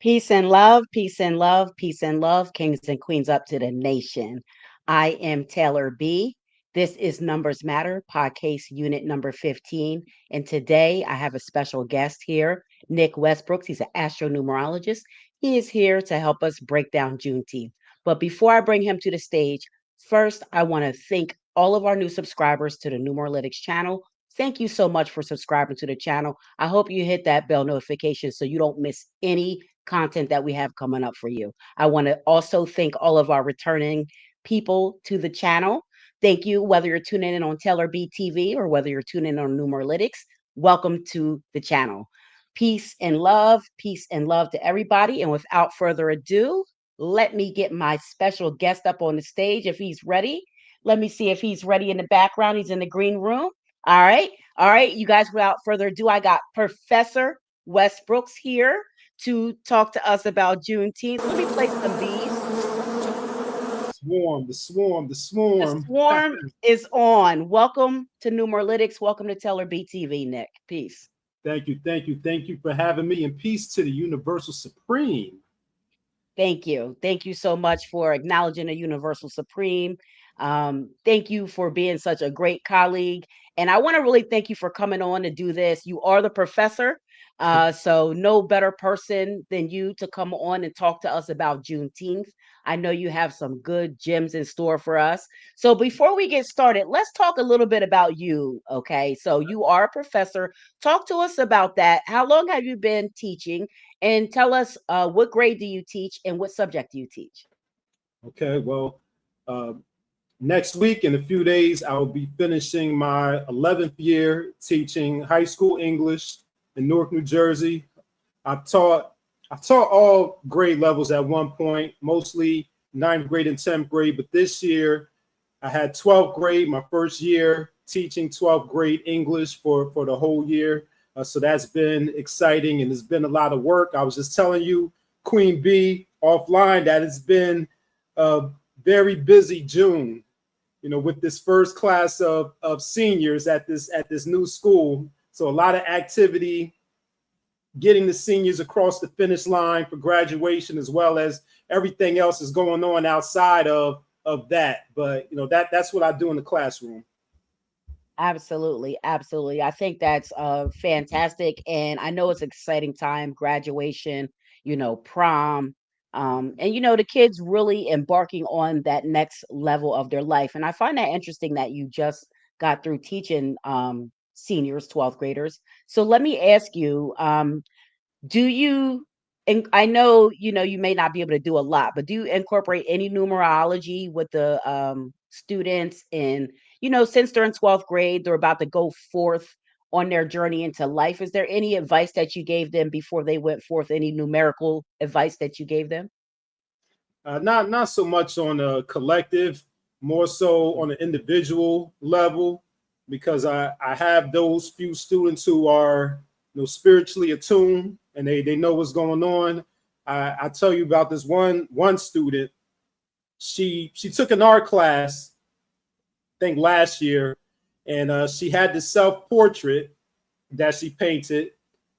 Peace and love, peace and love, peace and love, kings and queens up to the nation. I am Taylor B. This is Numbers Matter, podcast unit number 15. And today I have a special guest here, Nick Westbrooks. He's an astro-numerologist. He is here to help us break down Juneteenth. But before I bring him to the stage, first I want to thank all of our new subscribers to the Numerologics channel. Thank you so much for subscribing to the channel. I hope you hit that bell notification so you don't miss any content that we have coming up for you. I want to also thank all of our returning people to the channel. Thank you, whether you're tuning in on Taylor B TV or whether you're tuning in on Numerologics. Welcome to the channel. Peace and love to everybody. And without further ado, let me get my special guest up on the stage if he's ready. Let me see if he's ready in the background. He's in the green room. All right, you guys, without further ado, I got Professor Westbrooks here to talk to us about Juneteenth. Let me play some beats. The The swarm is on. Welcome to Numerologics. Welcome to Teller BTV, Nick. Peace. Thank you for having me, and peace to the Universal Supreme. Thank you. Thank you so much for acknowledging the Universal Supreme. Thank you for being such a great colleague. And I want to really thank you for coming on to do this. You are the professor. So no better person than you to come on and talk to us about Juneteenth. I know you have some good gems in store for us. So before we get started, let's talk a little bit about you. Okay. So you are a professor. Talk to us about that. How long have you been teaching? And tell us what grade do you teach and what subject do you teach? Okay, well, uh, next week in a few days, I will be finishing my 11th year teaching high school English in Newark, New Jersey. I taught all grade levels at one point, mostly ninth grade and 10th grade, but this year I had 12th grade, my first year teaching 12th grade English for the whole year. So that's been exciting, and it's been a lot of work. I was just telling you, Queen B, offline, that it's been a very busy June, with this first class of seniors at this new school. So a lot of activity, getting the seniors across the finish line for graduation, as well as everything else is going on outside of that. But that's what I do in the classroom. Absolutely, absolutely. I think that's fantastic, and I know it's an exciting time, graduation, prom, and the kids really embarking on that next level of their life. And I find that interesting that you just got through teaching seniors, 12th graders. So let me ask you, do you, and I know, you may not be able to do a lot, but do you incorporate any numerology with the students? And, since they're in 12th grade, they're about to go forth on their journey into life. Is there any advice that you gave them before they went forth? Any numerical advice that you gave them? Not so much on a collective, more so on an individual level, because I have those few students who are spiritually attuned, and they know what's going on. I tell you about this one student. She took an art class, I think last year, and she had this self-portrait that she painted,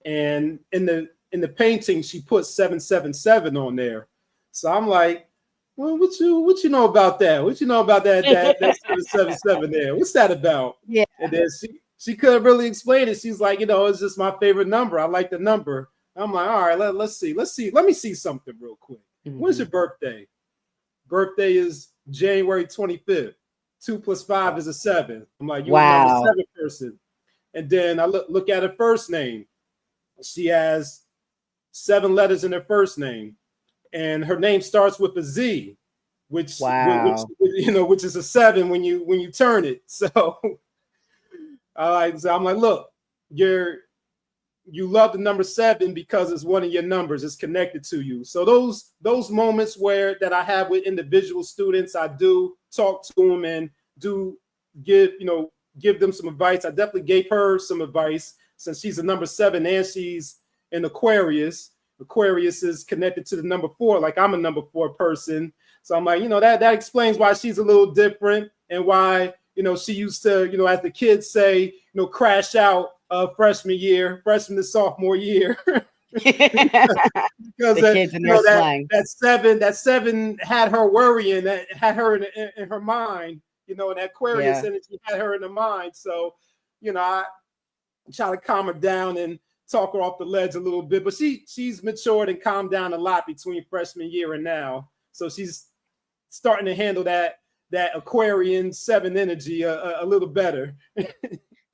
and in the painting she put 777 on there. So I'm like, well, what you know about that? What you know about that 777 there? What's that about? Yeah. And then she couldn't really explain it. She's like, it's just my favorite number. I like the number. I'm like, all right, let's see. Let me see something real quick. When's your birthday? Birthday is January 25th. 2 + 5 is a 7. I'm like, you're a number 7 person. And then I look at her first name. She has 7 letters in her first name, and her name starts with a Z, which is a 7 when you turn it. So I'm like, look, you love the number 7 because it's one of your numbers. It's connected to you. So those moments that I have with individual students, I do talk to them and do give them some advice. I definitely gave her some advice since she's a number 7 and she's an Aquarius. Aquarius is connected to the number 4, like I'm a number 4 person. So I'm like, that explains why she's a little different, and why she used to, as the kids say, crash out freshman to sophomore year. Because The kids and you their know slang. that seven had her worrying, that had her in her mind, you know, and that Aquarius Yeah. energy had her in the mind. So, you know, I try to calm her down and talk her off the ledge a little bit. But she's matured and calmed down a lot between freshman year and now. So she's starting to handle that Aquarian seven energy a little better.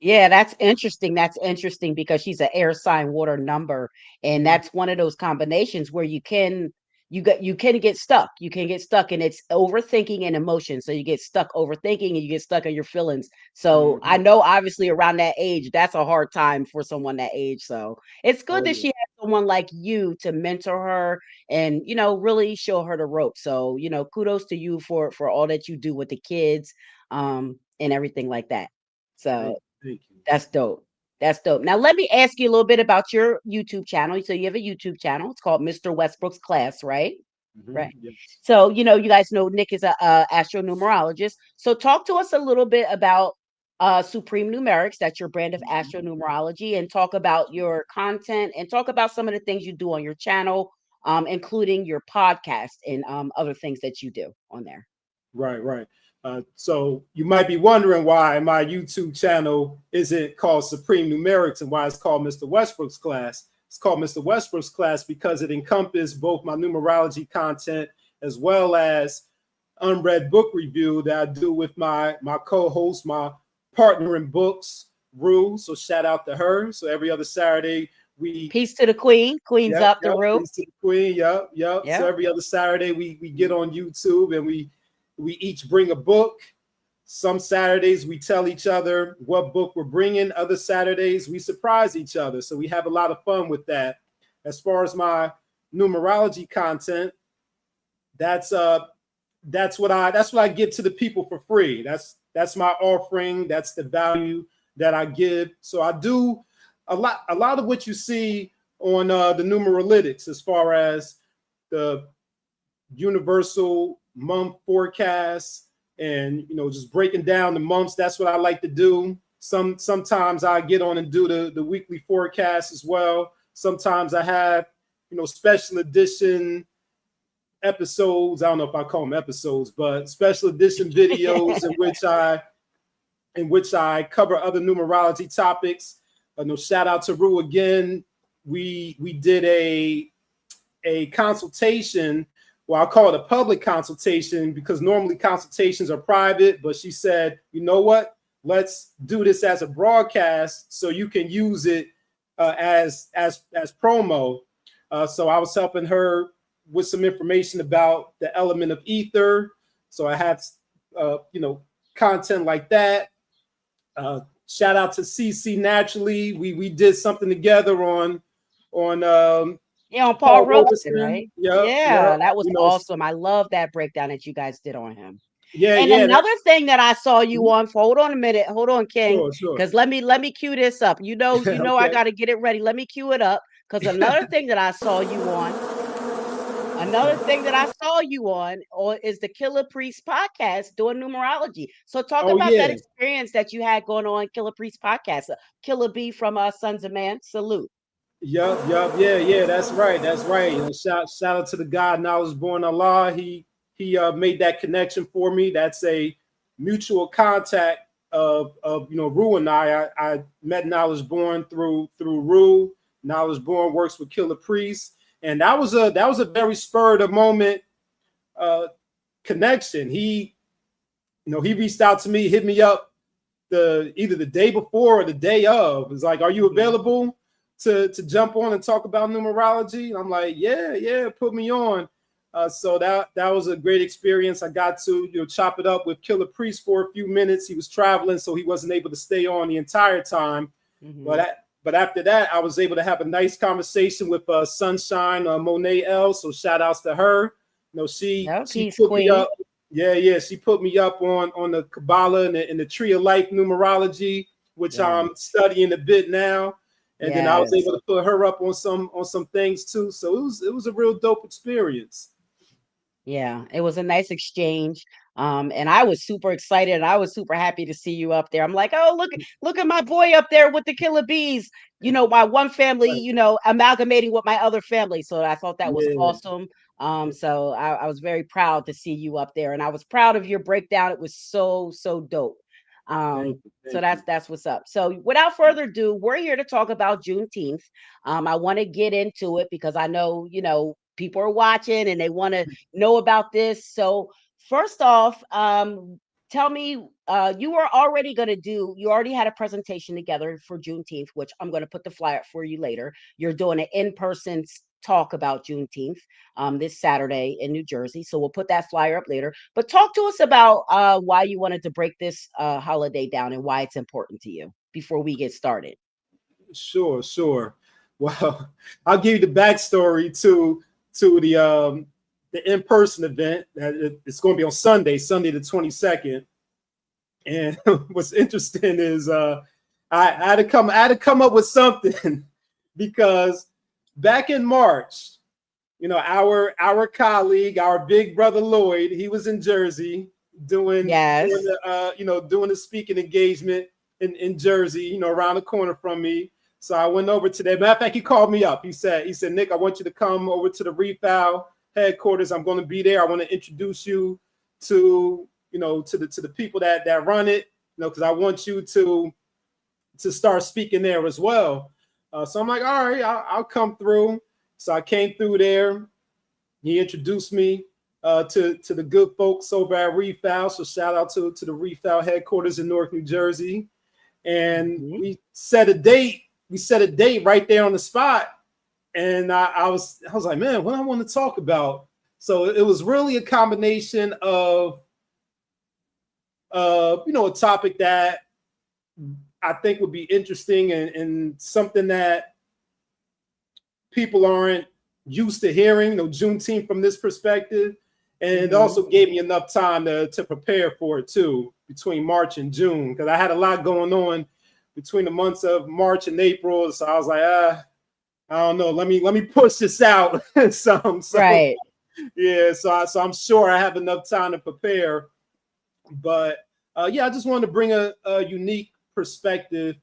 Yeah, that's interesting. That's interesting because she's an air sign water number. And Mm, that's one of those combinations where you can get stuck. You can get stuck and it's overthinking and emotion. So you get stuck overthinking and you get stuck in your feelings. So I mhm. know obviously around that age, that's a hard time for someone that age. So it's good Oh that yeah. she has someone like you to mentor her and really show her the ropes. So, kudos to you for all that you do with the kids and everything like that. So Thank you. that's dope. That's dope. Now let me ask you a little bit about your YouTube channel. So you have a YouTube channel. It's called Mr. Westbrook's Class, right? Right. Yes. So, you guys know Nick is a astro-numerologist. So talk to us a little bit about Supreme Numerics, that's your brand of astro-numerology, and talk about your content and talk about some of the things you do on your channel, including your podcast and other things that you do on there. Right, right. So you might be wondering why my YouTube channel isn't called Supreme Numerics and why it's called Mr. Westbrook's Class. It's called Mr. Westbrook's Class because it encompasses both my numerology content as well as unread book review that I do with my co-host, my partner in books, Rue. So shout out to her. So every other Saturday we Peace to the queen. Queen's Yep, up the yep. roof. Peace to the queen. Yep, yep. So Yep. every other Saturday we get on YouTube and we each bring a book. Some Saturdays we tell each other what book we're bringing. Other Saturdays we surprise each other. So we have a lot of fun with that. As far as my numerology content, that's what I give to the people for free. That's my offering. That's the value that I give. So I do a lot of what you see on the Numeralytics as far as the universal month forecast and just breaking down the months. That's what I like to do. Sometimes I get on and do the weekly forecast as well. Sometimes I have special edition episodes. I don't know if I call them episodes, but special edition videos in which I cover other numerology topics. No, shout out to Rue again. We did a consultation. Well, I call it a public consultation because normally consultations are private, but she said, you know what? Let's do this as a broadcast so you can use it as promo. So I was helping her with some information about the element of ether. So I had content like that. Shout out to CC Naturally. We did something together on Yeah, on Paul Paul Robeson, Robeson. right? Yep, Yeah, yep. that was awesome. I love that breakdown that you guys did on him. Yeah, And yeah. another thing that I saw you on, hold on a minute, hold on, King, Sure. because let me cue this up. I Okay. got to get it ready. Let me cue it up because another thing that I saw you on or is the Killer Priest podcast doing numerology. So talk Oh about that yeah. experience that you had going on Killer Priest podcast. Killer B from Sons of Man. Salute. Yup. Yeah. That's right. That's right. Shout out to the God Knowledge Born Allah. He made that connection for me. That's a mutual contact of Rue and I met Knowledge Born through Rue. Knowledge Born works with Killer Priest, and that was a very spur of the moment connection. He reached out to me, hit me up either the day before or the day of. It's like, are you available to jump on and talk about numerology? And I'm like, yeah, put me on. So that was a great experience. I got to chop it up with Killer Priest for a few minutes. He was traveling, so he wasn't able to stay on the entire time. But after that, I was able to have a nice conversation with Sunshine Monet L. So shout outs to her. She Peace, put me Queen. up. Yeah. She put me up on the Kabbalah and the Tree of Life numerology, which I'm studying a bit now. And then I was able to put her up on some things too. So it was a real dope experience. Yeah, it was a nice exchange. And I was super excited and I was super happy to see you up there. I'm like, oh, look at my boy up there with the killer bees. My one family, Right. amalgamating with my other family. So I thought that was Yeah. awesome. So I was very proud to see you up there, and I was proud of your breakdown. It was so, so dope. Thank you. So Thank you. that's what's up. So without further ado, we're here to talk about Juneteenth. I want to get into it because I know, people are watching and they want to know about this. So first off, tell me, you already had a presentation together for Juneteenth, which I'm going to put the flyer up for you later. You're doing an in-person talk about Juneteenth this Saturday in New Jersey. So we'll put that flyer up later. But talk to us about why you wanted to break this holiday down and why it's important to you before we get started. Sure, sure. Well, I'll give you the backstory to the in-person event. It's going to be on Sunday the 22nd. And what's interesting is I had to come up with something because back in March, our colleague, our big brother Lloyd, he was in Jersey doing Yes. doing the speaking engagement in Jersey, around the corner from me. So I went over to that. Matter of fact, he called me up. He said, Nick, I want you to come over to the Refoul headquarters. I'm going to be there. I want to introduce you to to the people that run it, because I want you to start speaking there as well. So I'm like, all right, I'll come through. So I came through there. He introduced me to the good folks over at Refoul. So shout out to the Refoul headquarters in Newark, New Jersey. And Mhm. we set a date. We set a date right there on the spot. And I was like, man, what I want to talk about. So it was really a combination of a topic that I think would be interesting and something that people aren't used to hearing, Juneteenth from this perspective. And it Mhm. also gave me enough time to prepare for it too, between March and June, because I had a lot going on between the months of March and April. So I was like, I don't know. Let me push this out some. So Right. yeah, so I'm sure I have enough time to prepare. But yeah, I just wanted to bring a unique perspective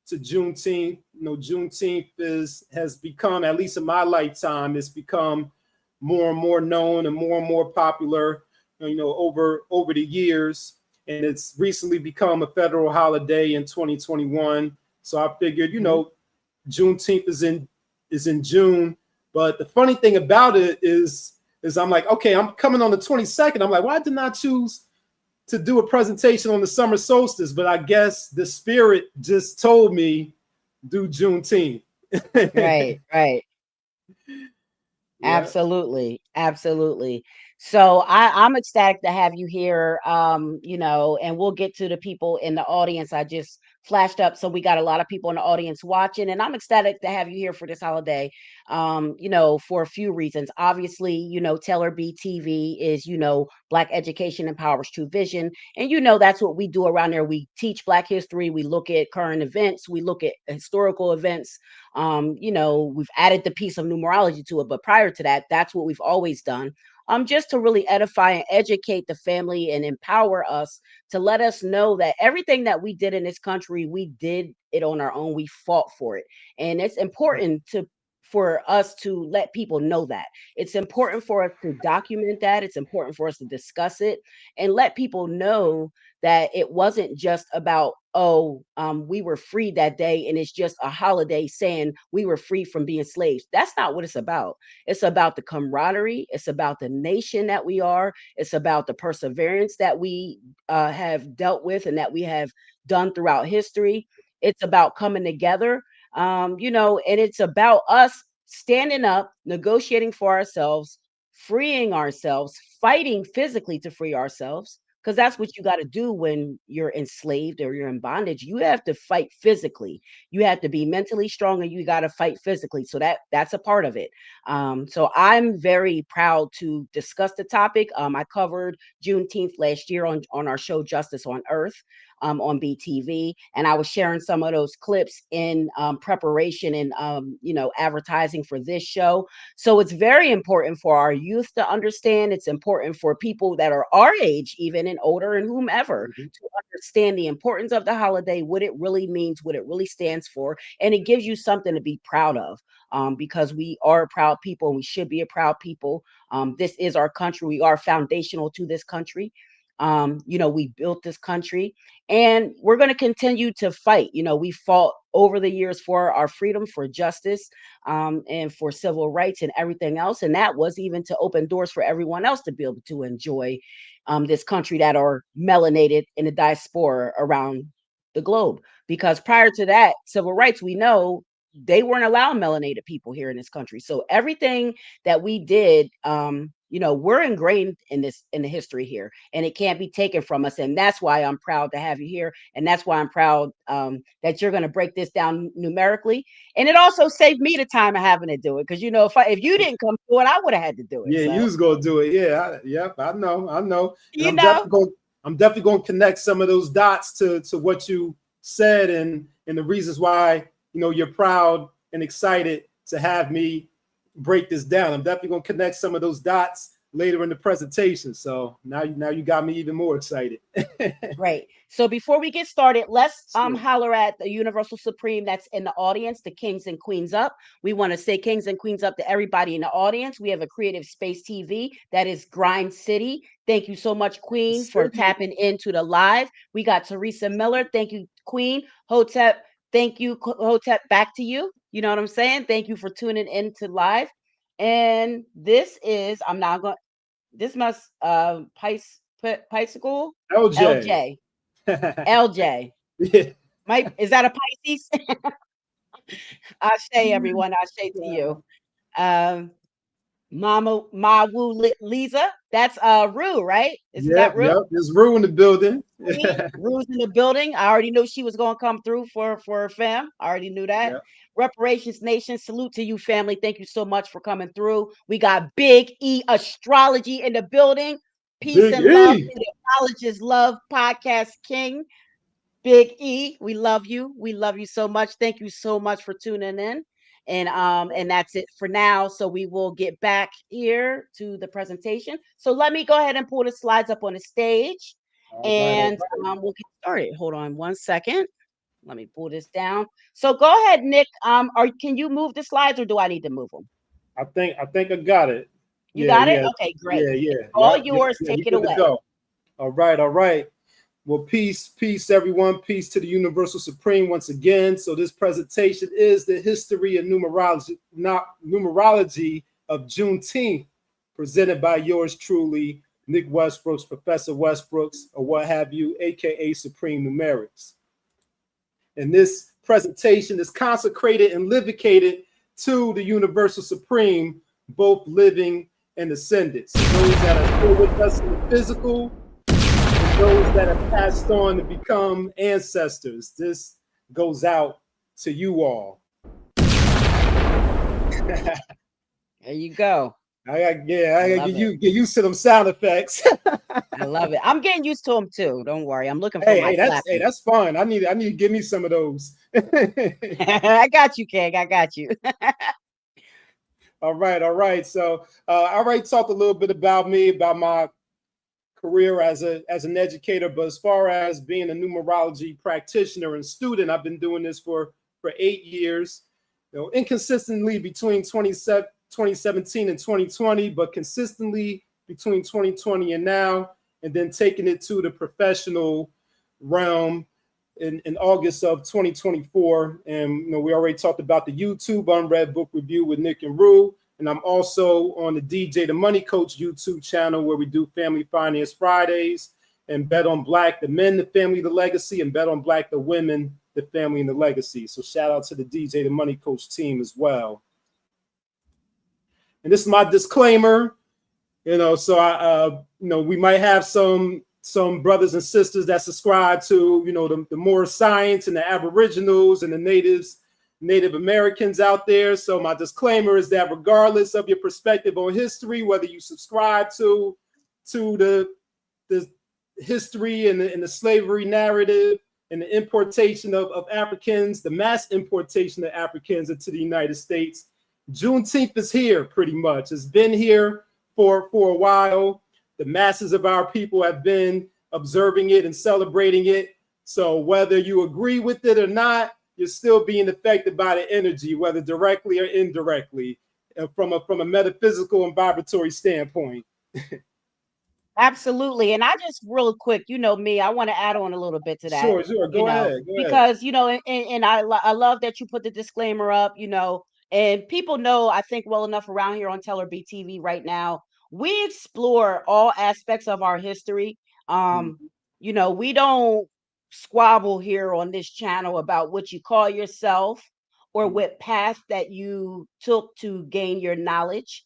to Juneteenth. Juneteenth has become, at least in my lifetime, it's become more and more known and more popular, over the years. And it's recently become a federal holiday in 2021. So I figured, Mhm. Juneteenth is in June. But the funny thing about it is I'm like, okay, I'm coming on the 22nd. I'm like, why didn't I choose to do a presentation on the summer solstice? But I guess the spirit just told me do Juneteenth. Right. Right. Yeah. Absolutely. Absolutely. So I'm ecstatic to have you here. And we'll get to the people in the audience. I just flashed up. So we got a lot of people in the audience watching, and I'm ecstatic to have you here for this holiday. For a few reasons. Obviously, Taylor B TV is, Black Education Empowers True Vision. And that's what we do around there. We teach Black history, we look at current events, we look at historical events. We've added the piece of numerology to it, but prior to that, that's what we've always done. Just to really edify and educate the family and empower us to let us know that everything that we did in this country, we did it on our own. We fought for it. And it's important for us to let people know that. It's important for us to document that. It's important for us to discuss it and let people know that it wasn't just about, oh, we were free that day and it's just a holiday saying we were free from being slaves. That's not what it's about. It's about the camaraderie. It's about the nation that we are. It's about the perseverance that we have dealt with and that we have done throughout history. It's about coming together, and it's about us standing up, negotiating for ourselves, freeing ourselves, fighting physically to free ourselves, because that's what you got to do when you're enslaved or you're in bondage. You have to fight physically. You have to be mentally strong, and you got to fight physically. So that's a part of it. So I'm very proud to discuss the topic. I covered Juneteenth last year on our show Justice on Earth. on BTV, and I was sharing some of those clips in preparation and advertising for this show. So it's very important for our youth to understand. It's important for people that are our age, even and older, and whomever, to understand the importance of the holiday, what it really means, what it really stands for, and it gives you something to be proud of. Because we are a proud people and we should be a proud people. This is our country. We are foundational to this country. We built this country and we're going to continue to fight. We fought over the years for our freedom, for justice, and for civil rights and everything else. And that was even to open doors for everyone else to be able to enjoy this country that are melanated in the diaspora around the globe. Because prior to that, civil rights, we know they weren't allowing melanated people here in this country. So everything that we did, we're ingrained in the history here, and it can't be taken from us. And that's why I'm proud to have you here. And that's why I'm proud that you're going to break this down numerically. And it also saved me the time of having to do it. Because, if you didn't come to it, I would have had to do it. Yeah, so. you was going to do it. Yeah. Yep. I know. And I'm definitely going to connect some of those dots to what you said and the reasons why, you're proud and excited to have me break this down. I'm definitely going to connect some of those dots later in the presentation. So now you got me even more excited. Right. So before we get started, let's holler at the Universal Supreme that's in the audience, the Kings and Queens up. We want to say Kings and Queens up to everybody in the audience. We have a Creative Space TV that is Grind City. Thank you so much, Queen, for tapping into the live. We got Teresa Miller. Thank you, Queen. Hotep. Thank you, Hotep. Back to you. You know what I'm saying? Thank you for tuning in to live. And this is, this must, Piscicle? LJ. LJ. Yeah. Is that a Pisces? Ashe, everyone. Ashe to you. Mawu Lisa. That's Rue, right? Isn't that Rue? Yep. There's Rue in the building. Rue's in the building. I already knew she was going to come through for fam. I already knew that. Yep. Reparations Nation, salute to you, family. Thank you so much for coming through. We got Big E Astrology in the building. Peace Big and love to the Astrologist Love Podcast King. Big E, we love you. We love you so much. Thank you so much for tuning in. And that's it for now. So we will get back here to the presentation. So let me go ahead and pull the slides up on the stage. We'll get started. Hold on one second. Let me pull this down. So go ahead, Nick. Can you move the slides or do I need to move them? I think I got it. You got it? Okay, great. Yeah. All yours. Take it away. All right. Well, peace, everyone. Peace to the Universal Supreme once again. So this presentation is the history of numerology of Juneteenth, presented by yours truly, Nick Westbrooks, Professor Westbrooks, or what have you, aka Supreme Numerics. And this presentation is consecrated and livicated to the Universal Supreme, both living and ascended. So those that are still with us in the physical, and those that have passed on to become ancestors. This goes out to you all. There you go. I gotta get used to them sound effects. I love it. I'm getting used to them too. Don't worry. I'm looking for that's fine. I need to give me some of those. I got you, King. I got you. All right. So I already talked a little bit about me, about my career as an educator, but as far as being a numerology practitioner and student, I've been doing this for 8 years. Inconsistently between 2017 and 2020, but consistently between 2020 and now, and then taking it to the professional realm in August of 2024. And we already talked about the YouTube Unread Book Review with Nick and Rue. And I'm also on the DJ The Money Coach YouTube channel, where we do Family Finance Fridays and Bet on Black, the men, the family, the legacy, and Bet on Black, the women, the family, and the legacy. So shout out to the DJ The Money Coach team as well. And this is my disclaimer, so I, we might have some brothers and sisters that subscribe to, the more science and the Aboriginals and the Native Americans out there. So my disclaimer is that regardless of your perspective on history, whether you subscribe to the history and the slavery narrative and the importation of Africans, the mass importation of Africans into the United States. Juneteenth is here pretty much. It's been here for a while. The masses of our people have been observing it and celebrating it. So whether you agree with it or not, you're still being affected by the energy, whether directly or indirectly, from a metaphysical and vibratory standpoint. Absolutely. And I just real quick, you know me, I want to add on a little bit to that, Sure. Go ahead. because, and I love that you put the disclaimer up, and people know, I think well enough around here on Teller B TV right now, we explore all aspects of our history. Um, Mhm. we don't squabble here on this channel about what you call yourself or what path that you took to gain your knowledge.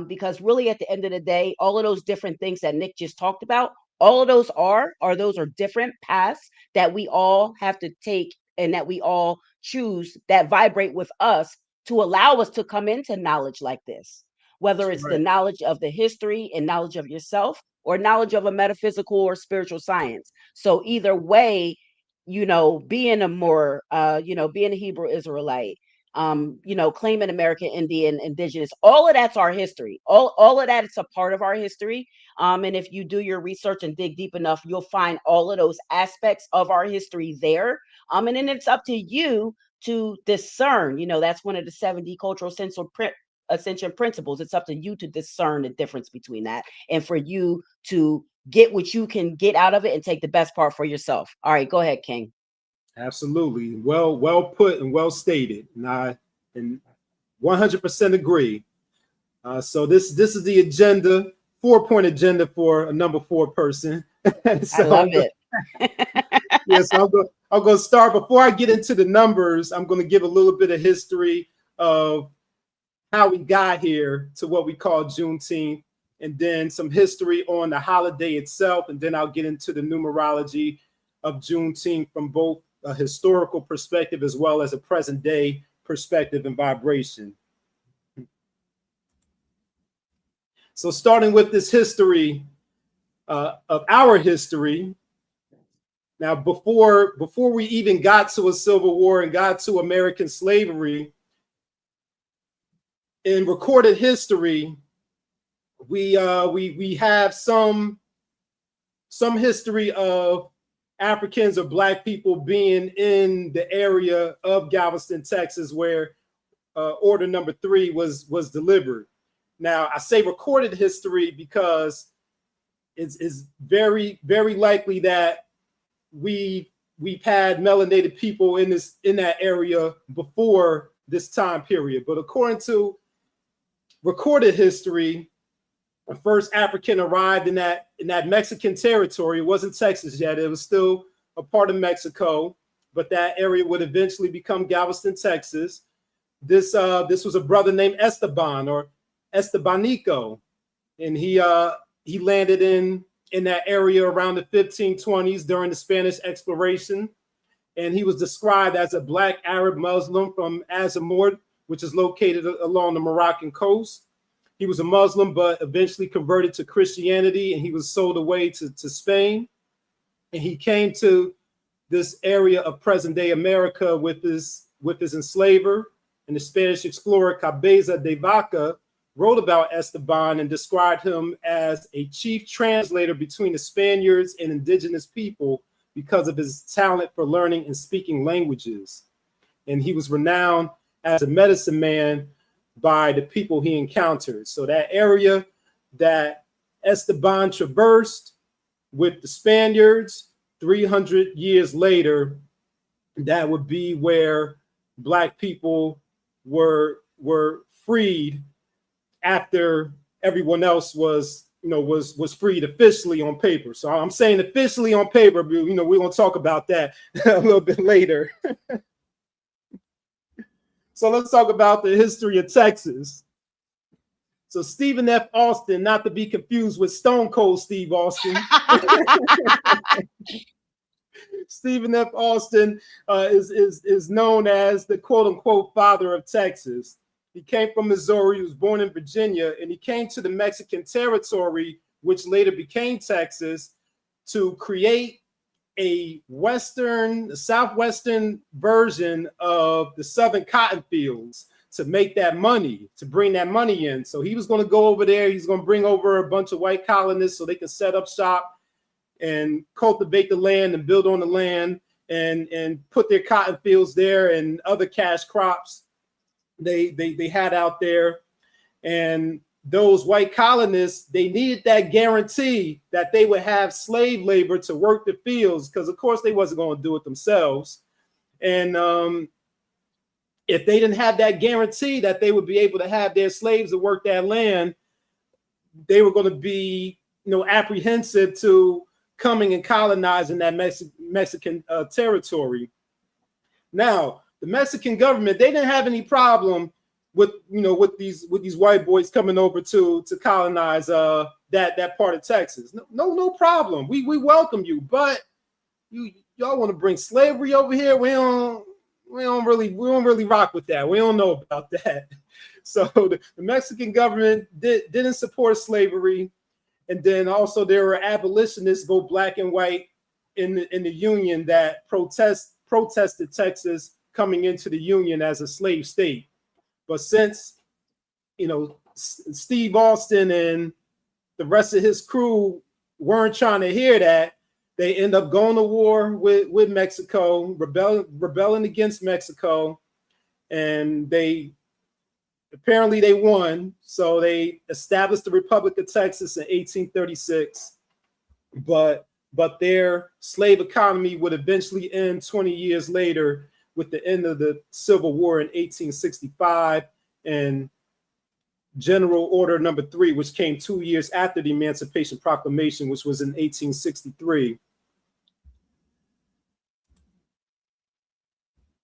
Because really at the end of the day, all of those different things that Nick just talked about, all of those those are different paths that we all have to take and that we all choose that vibrate with us to allow us to come into knowledge like this, whether it's the Right. knowledge of the history and knowledge of yourself or knowledge of a metaphysical or spiritual science. So either way, being a more, being a Hebrew Israelite, claiming American Indian, indigenous, all of that's our history. All of that is a part of our history. And if you do your research and dig deep enough, you'll find all of those aspects of our history there. And then it's up to you to discern. That's one of the 7D cultural ascension principles. It's up to you to discern the difference between that, and for you to get what you can get out of it and take the best part for yourself. All right, go ahead, King. Absolutely. Well put and well stated. And I 100% agree. So this is the agenda, 4-point agenda for a number 4 person. I love it. Yes, I'll go start. Before I get into the numbers, I'm going to give a little bit of history of how we got here to what we call Juneteenth, and then some history on the holiday itself, and then I'll get into the numerology of Juneteenth from both a historical perspective as well as a present day perspective and vibration. So starting with this history of our history. Now, before we even got to a civil war and got to American slavery, in recorded history, we have some history of Africans or Black people being in the area of Galveston, Texas, where order number 3 was delivered. Now, I say recorded history because it's very, very likely that we've had melanated people in that area before this time period. But according to recorded history, the first African arrived in that Mexican territory. It wasn't Texas yet. It was still a part of Mexico, but that area would eventually become Galveston, Texas. This was a brother named Esteban, or Estebanico, and he landed in that area around the 1520s during the Spanish exploration, and he was described as a Black Arab Muslim from Azamord, which is located along the Moroccan coast. He was a Muslim, but eventually converted to Christianity, and he was sold away to Spain. And he came to this area of present-day America with his enslaver. And the Spanish explorer Cabeza de Vaca wrote about Esteban and described him as a chief translator between the Spaniards and indigenous people because of his talent for learning and speaking languages. And he was renowned as a medicine man by the people he encountered. So that area that Esteban traversed with the Spaniards 300 years later, that would be where Black people were freed after everyone else was freed officially on paper. So I'm saying officially on paper, but we're going to talk about that a little bit later. So let's talk about the history of Texas. So Stephen F. Austin, not to be confused with Stone Cold Steve Austin. Stephen F. Austin is known as the quote unquote father of Texas. He came from Missouri, he was born in Virginia, and he came to the Mexican territory, which later became Texas, to create a southwestern version of the southern cotton fields to make that money, to bring that money in. So he was going to go over there. He's going to bring over a bunch of white colonists so they can set up shop and cultivate the land and build on the land and put their cotton fields there and other cash crops they had out there. And those white colonists, they needed that guarantee that they would have slave labor to work the fields, because of course they wasn't going to do it themselves. And if they didn't have that guarantee that they would be able to have their slaves to work that land, they were going to be, apprehensive to coming and colonizing that Mexican territory. Now, the Mexican government, they didn't have any problem with these white boys coming over to colonize that part of Texas. No problem. We welcome you, but y'all want to bring slavery over here? We don't really rock with that. We don't know about that. So the Mexican government didn't support slavery, and then also there were abolitionists, both black and white, in the Union that protested Texas coming into the Union as a slave state. But since, Steve Austin and the rest of his crew weren't trying to hear that, they end up going to war with Mexico, rebelling against Mexico, and they won. So they established the Republic of Texas in 1836, but their slave economy would eventually end 20 years later with the end of the Civil War in 1865 and General Order Number 3, which came 2 years after the Emancipation Proclamation, which was in 1863.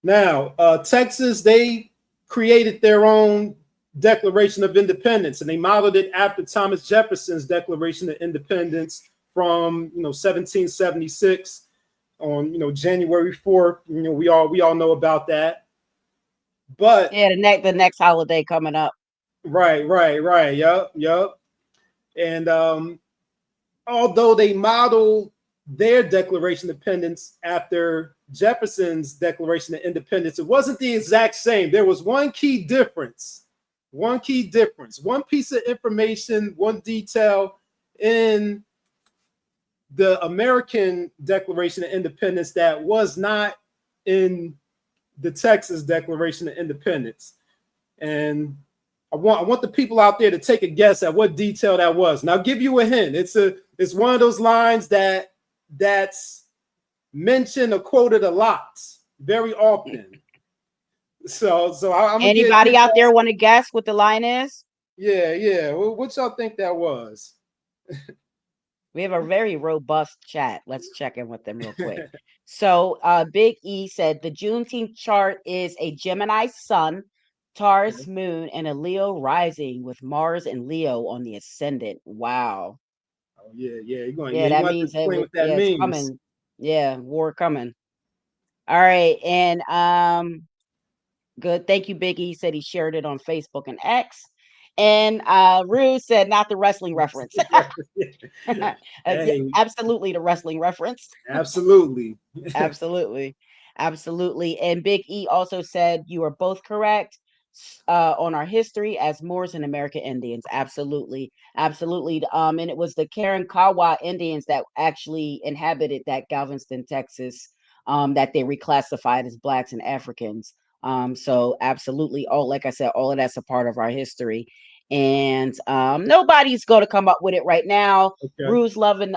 Now, Texas, they created their own Declaration of Independence, and they modeled it after Thomas Jefferson's Declaration of Independence from 1776 on January 4th. We all know about that. But yeah, the next holiday coming up. Right. Yup. And although they modeled their Declaration of Independence after Jefferson's Declaration of Independence, it wasn't the exact same. There was one key difference. One piece of information, one detail in the American Declaration of Independence that was not in the Texas Declaration of Independence. And I want the people out there to take a guess at what detail that was. And I'll give you a hint. It's one of those lines that's mentioned or quoted a lot, very often. So I'm anybody out there want to guess what the line is? Yeah. What y'all think that was? We have a very robust chat. Let's check in with them real quick. So Big E said the Juneteenth chart is a Gemini sun, Taurus moon, and a Leo rising with Mars and Leo on the ascendant. Wow. Oh yeah. That means it's coming. Yeah, war coming. All right, and good. Thank you, Big E. He said he shared it on Facebook and X. And Rue said not the wrestling reference. Hey. Absolutely the wrestling reference. Absolutely. Absolutely. And Big E also said you are both correct on our history as Moors and American Indians. Absolutely. And it was the Karankawa Indians that actually inhabited that Galveston, Texas, that they reclassified as Blacks and Africans. So absolutely, like I said, all of that's a part of our history. And nobody's going to come up with it right now. Okay. Rue's loving,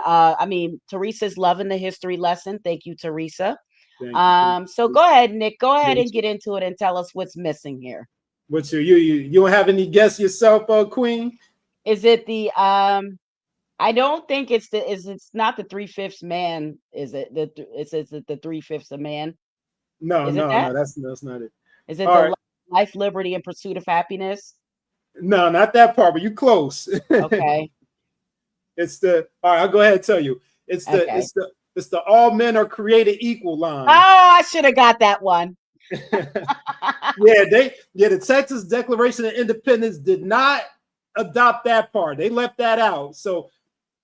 Teresa's loving the history lesson. Thank you, Teresa. So go ahead, Nick. Go ahead and get into it and tell us what's missing here. What's you don't have any guess yourself, Queen? Is it the I don't think it's not the 3/5 man, is it? Is it the 3/5 a man? No, that's not it. Is it the life, liberty, and pursuit of happiness? No, not that part, but you close. Okay. All right, I'll go ahead and tell you. It's the all men are created equal line. Oh, I should have got that one. The Texas Declaration of Independence did not adopt that part. They left that out. So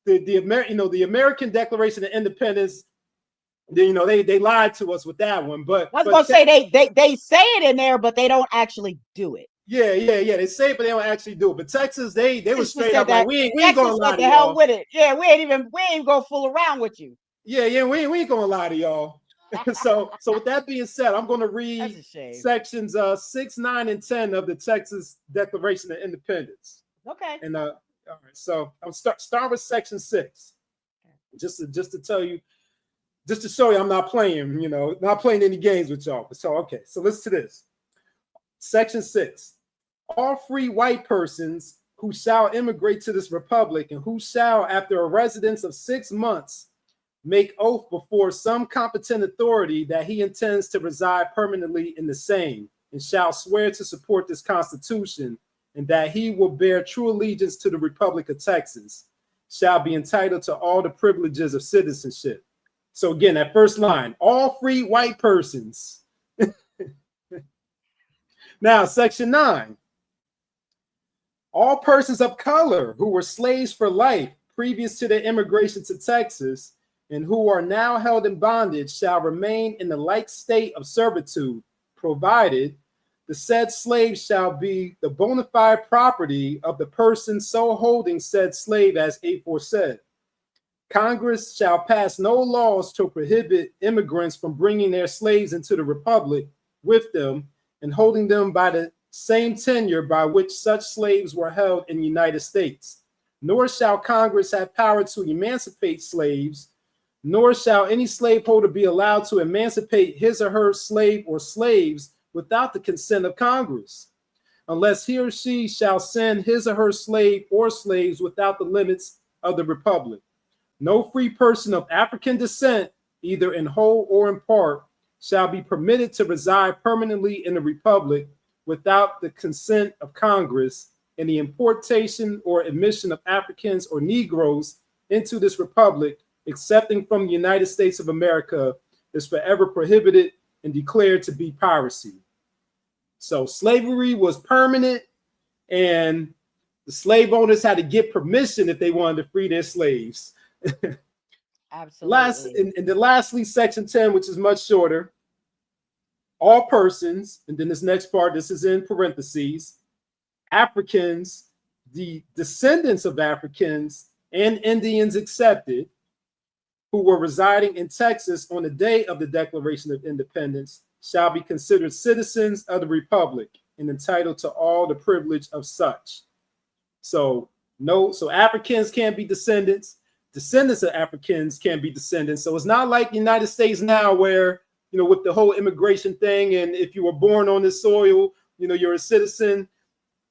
the American Declaration of Independence, they lied to us with that one. But I was gonna say they say it in there, but they don't actually do it. Yeah. They say it, but they don't actually do it. But Texas, they were straight up that. like, we ain't Texas gonna lie went to the hell y'all. with it. Yeah, we ain't gonna fool around with you. Yeah, we ain't gonna lie to y'all. so with that being said, I'm gonna read sections 6, 9, and 10 of the Texas Declaration of Independence. Okay. And all right, so I'm start with section 6. Just to tell you, just to show you I'm not playing, not playing any games with y'all. So okay, so listen to this. Section 6. All free white persons who shall immigrate to this republic and who shall, after a residence of 6 months, make oath before some competent authority that he intends to reside permanently in the same, and shall swear to support this Constitution, and that he will bear true allegiance to the Republic of Texas, shall be entitled to all the privileges of citizenship. So again, that first line, all free white persons. Now, section 9. All persons of color who were slaves for life previous to their immigration to Texas and who are now held in bondage shall remain in the like state of servitude, provided the said slave shall be the bona fide property of the person so holding said slave as aforesaid. Congress shall pass no laws to prohibit immigrants from bringing their slaves into the republic with them and holding them by the same tenure by which such slaves were held in the United States. Nor shall Congress have power to emancipate slaves, nor shall any slaveholder be allowed to emancipate his or her slave or slaves without the consent of Congress, unless he or she shall send his or her slave or slaves without the limits of the republic. No free person of African descent, either in whole or in part, shall be permitted to reside permanently in the republic without the consent of Congress, and the importation or admission of Africans or Negroes into this republic, excepting from the United States of America, is forever prohibited and declared to be piracy. So slavery was permanent, and the slave owners had to get permission if they wanted to free their slaves. Absolutely. Lastly, section 10, which is much shorter. All persons, and then this next part, this is in parentheses, Africans, the descendants of Africans and Indians accepted, who were residing in Texas on the day of the Declaration of Independence, shall be considered citizens of the Republic and entitled to all the privilege of such. So Africans can't be descendants. Descendants of Africans can't be descendants. So it's not like the United States now where, with the whole immigration thing, and if you were born on this soil, you're a citizen.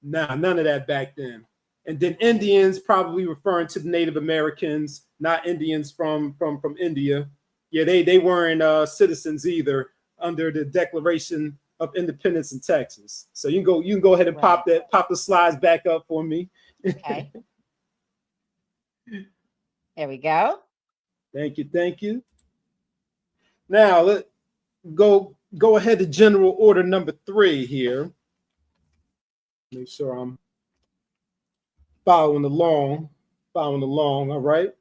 Nah, none of that back then. And then Indians, probably referring to the Native Americans, not Indians from India. Yeah, they weren't citizens either under the Declaration of Independence in Texas. So you can go ahead and pop the slides back up for me. Okay. There we go. Thank you. Now let's go ahead to general order number 3 here. Make sure I'm following along. All right.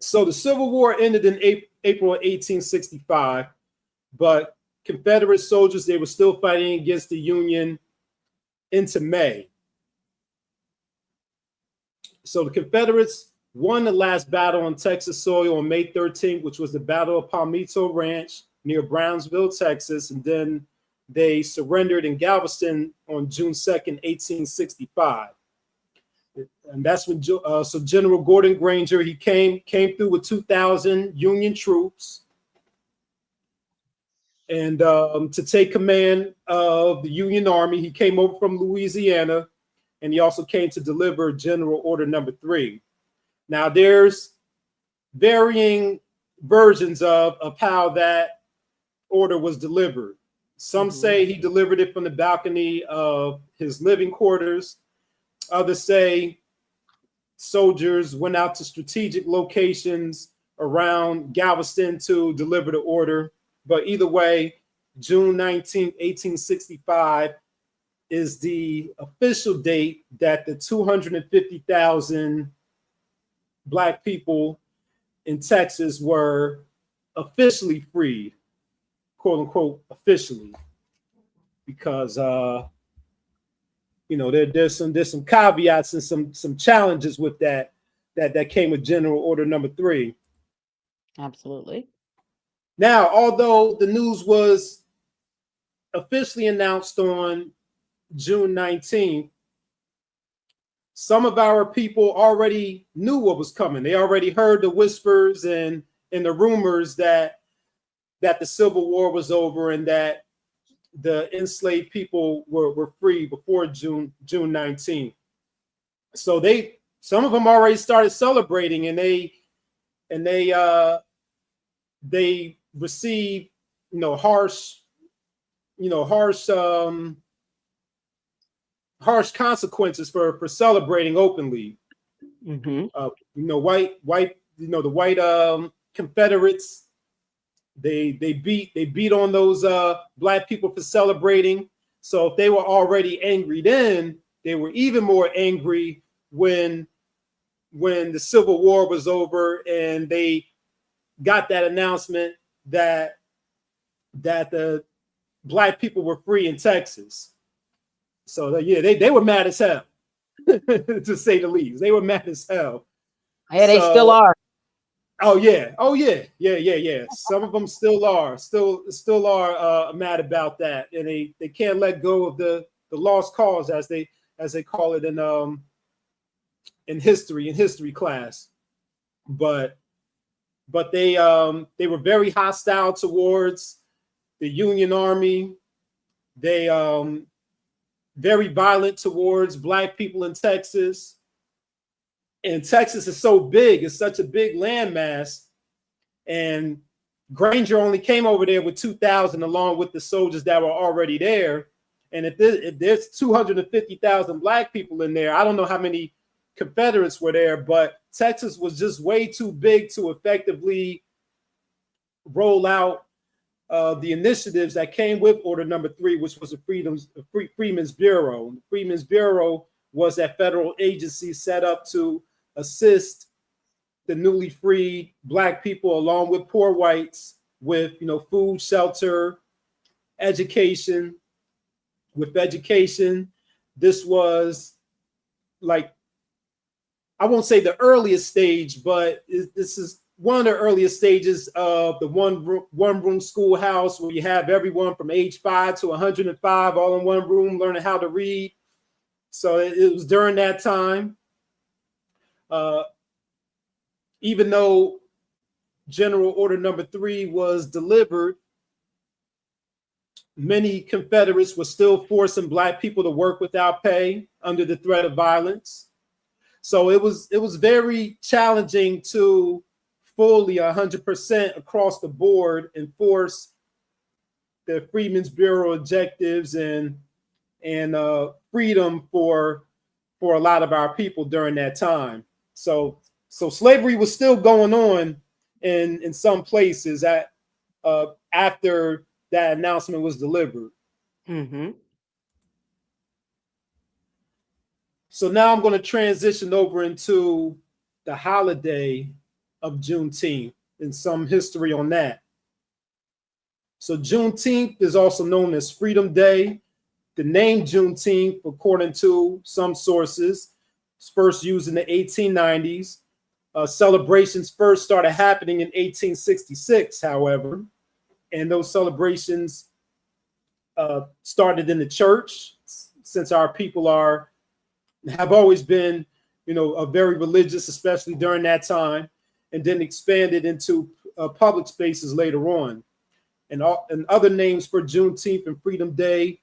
So the Civil War ended in April of 1865, but Confederate soldiers, they were still fighting against the Union into May. So the Confederates won the last battle on Texas soil on May 13th, which was the Battle of Palmito Ranch near Brownsville, Texas, and then they surrendered in Galveston on June 2nd, 1865. And that's when so General Gordon Granger, he came through with 2,000 Union troops and to take command of the Union Army. He came over from Louisiana, and he also came to deliver General Order number 3. Now there's varying versions of how that order was delivered. Some say he delivered it from the balcony of his living quarters. Others say soldiers went out to strategic locations around Galveston to deliver the order. But either way, June 19th, 1865 is the official date that the 250,000 Black people in Texas were officially freed, quote unquote, officially, because there's some caveats and some challenges with that came with General Order Number 3. Absolutely. Now, although the news was officially announced on June 19th, some of our people already knew what was coming. They already heard the whispers and the rumors that the Civil War was over and that the enslaved people were free before June 19th. So some of them already started celebrating, and they received harsh consequences for celebrating openly. Mm-hmm. The white Confederates, they beat on those Black people for celebrating. So if they were already angry then, they were even more angry when the Civil War was over and they got that announcement that the Black people were free in Texas. So yeah, they were mad as hell, to say the least. They were mad as hell. Yeah, they still are. Oh yeah. Some of them still are mad about that, and they can't let go of the lost cause, as they call it in history class. But they were very hostile towards the Union Army. They very violent towards Black people in Texas. And Texas is so big, it's such a big landmass. And Granger only came over there with 2,000 along with the soldiers that were already there. And if there's 250,000 Black people in there, I don't know how many Confederates were there, but Texas was just way too big to effectively roll out the initiatives that came with Order Number 3, which was the Freedmen's Bureau. The Freedmen's Bureau was that federal agency set up to assist the newly freed Black people along with poor whites with food, shelter, education. With education, this was like, I won't say the earliest stage, but this is one of the earliest stages of the one room schoolhouse, where you have everyone from age 5 to 105 all in one room learning how to read. So it was during that time. Even though General Order Number 3 was delivered, many Confederates were still forcing Black people to work without pay under the threat of violence. So it was very challenging to fully 100% across the board enforce the Freedmen's Bureau objectives and freedom for a lot of our people during that time. So slavery was still going on in some places after that announcement was delivered. Mm-hmm. So now I'm going to transition over into the holiday of Juneteenth and some history on that. So Juneteenth is also known as Freedom Day. The name Juneteenth, according to some sources, was first used in the 1890s. Celebrations first started happening in 1866, however, and those celebrations started in the church, since our people have always been, a very religious, especially during that time, and then expanded into public spaces later on. And other names for Juneteenth and Freedom Day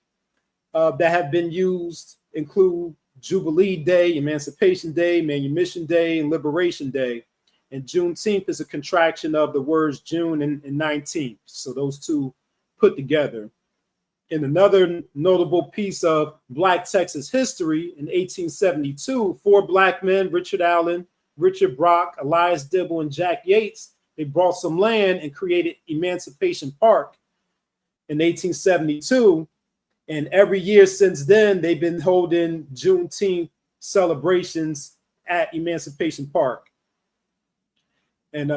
that have been used include Jubilee Day, Emancipation Day, Manumission Day, and Liberation Day. And Juneteenth is a contraction of the words June and 19th. So those two put together. In another notable piece of Black Texas history, in 1872, 4 Black men, Richard Allen, Richard Brock, Elias Dibble, and Jack Yates, they bought some land and created Emancipation Park in 1872. And every year since then, they've been holding Juneteenth celebrations at Emancipation Park. And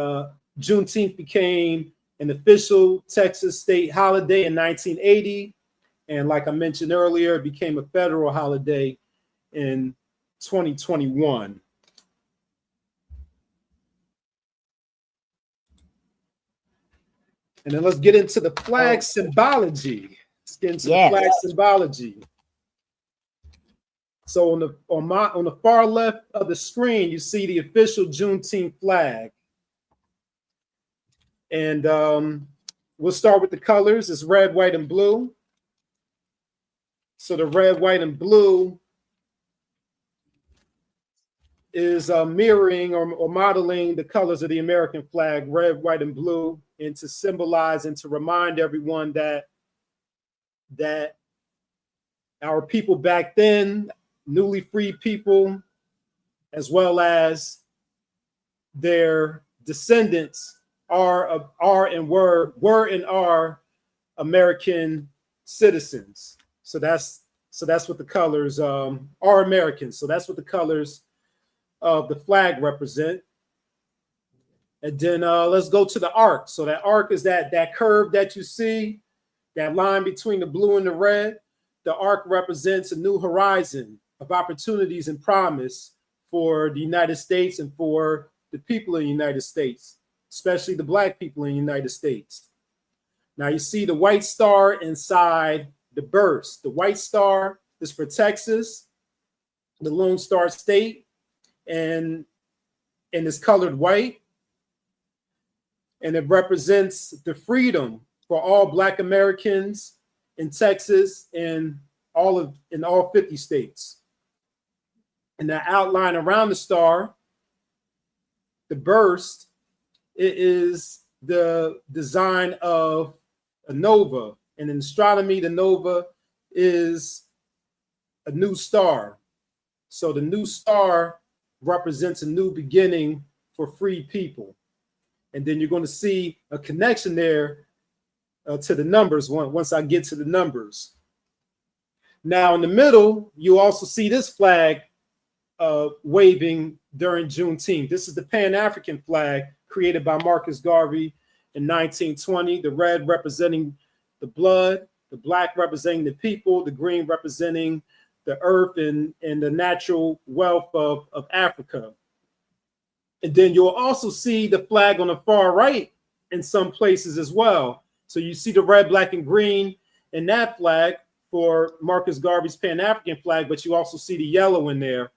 Juneteenth became an official Texas state holiday in 1980. And like I mentioned earlier, it became a federal holiday in 2021. And then let's get into the flag symbology. Let's get into the flag symbology. So on the far left of the screen, you see the official Juneteenth flag. And we'll start with the colors. It's red, white, and blue. So the red, white, and blue is mirroring or modeling the colors of the American flag, red, white, and blue, and to symbolize and to remind everyone that our people back then, newly freed people, as well as their descendants, are and were and are American citizens. So that's what the colors are Americans. So that's what the colors of the flag represent. And then let's go to the arc. So that arc is that curve that you see, that line between the blue and the red. The arc represents a new horizon of opportunities and promise for the United States and for the people in the United States, especially the Black people in the United States. Now you see the white star inside the burst. The white star is for Texas, the Lone Star State, and it's colored white. And it represents the freedom for all Black Americans in Texas and in all 50 states. And the outline around the star, the burst, it is the design of a nova. And in astronomy, the nova is a new star. So the new star represents a new beginning for free people. And then you're going to see a connection there to the numbers once I get to the numbers. Now in the middle, you also see this flag waving during Juneteenth. This is the Pan-African flag created by Marcus Garvey in 1920. The red representing the blood, the black representing the people, the green representing the earth and the natural wealth of Africa. And then you'll also see the flag on the far right in some places as well. So you see the red, black, and green in that flag for Marcus Garvey's Pan-African flag, but you also see the yellow in there.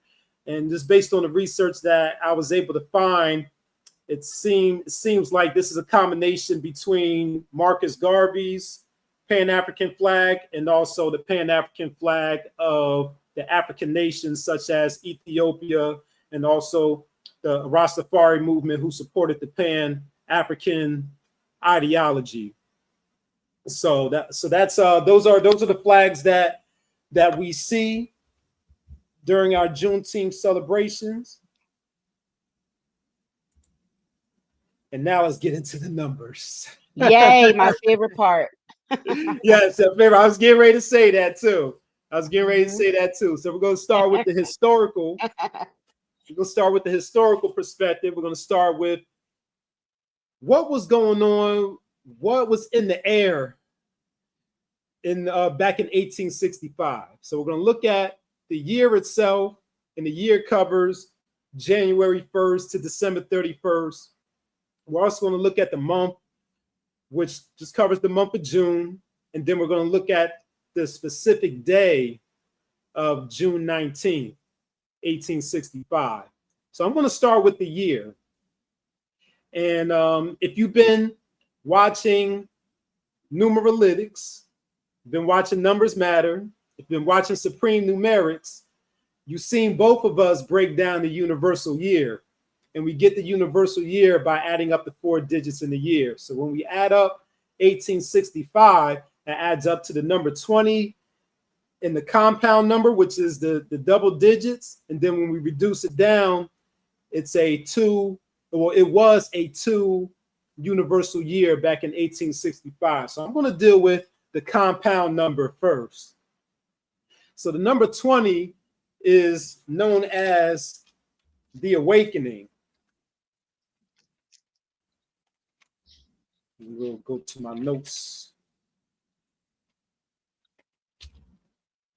And just based on the research that I was able to find, it seems like this is a combination between Marcus Garvey's Pan-African flag and also the Pan-African flag of the African nations such as Ethiopia and also the Rastafari movement who supported the Pan-African ideology. So those are the flags that we see during our Juneteenth celebrations. And now let's get into the numbers. Yay, my favorite part. Yes, I was getting ready to say that too. So we're going to start with the historical. We're going to start with the historical perspective. We're going to start with what was going on, what was in the air back in 1865. So we're going to look at the year itself, and the year covers January 1st to December 31st. We're also going to look at the month, which just covers the month of June. And then we're going to look at the specific day of June 19th, 1865. So I'm going to start with the year. And if you've been watching Numerologics, been watching Numbers Matter, if you've been watching Supreme Numerics, you've seen both of us break down the universal year. And we get the universal year by adding up the 4 digits in the year. So when we add up 1865, that adds up to the number 20 in the compound number, which is the double digits. And then when we reduce it down, it's a 2, well, it was a 2 universal year back in 1865. So I'm going to deal with the compound number first. So the number 20 is known as the awakening. We'll go to my notes.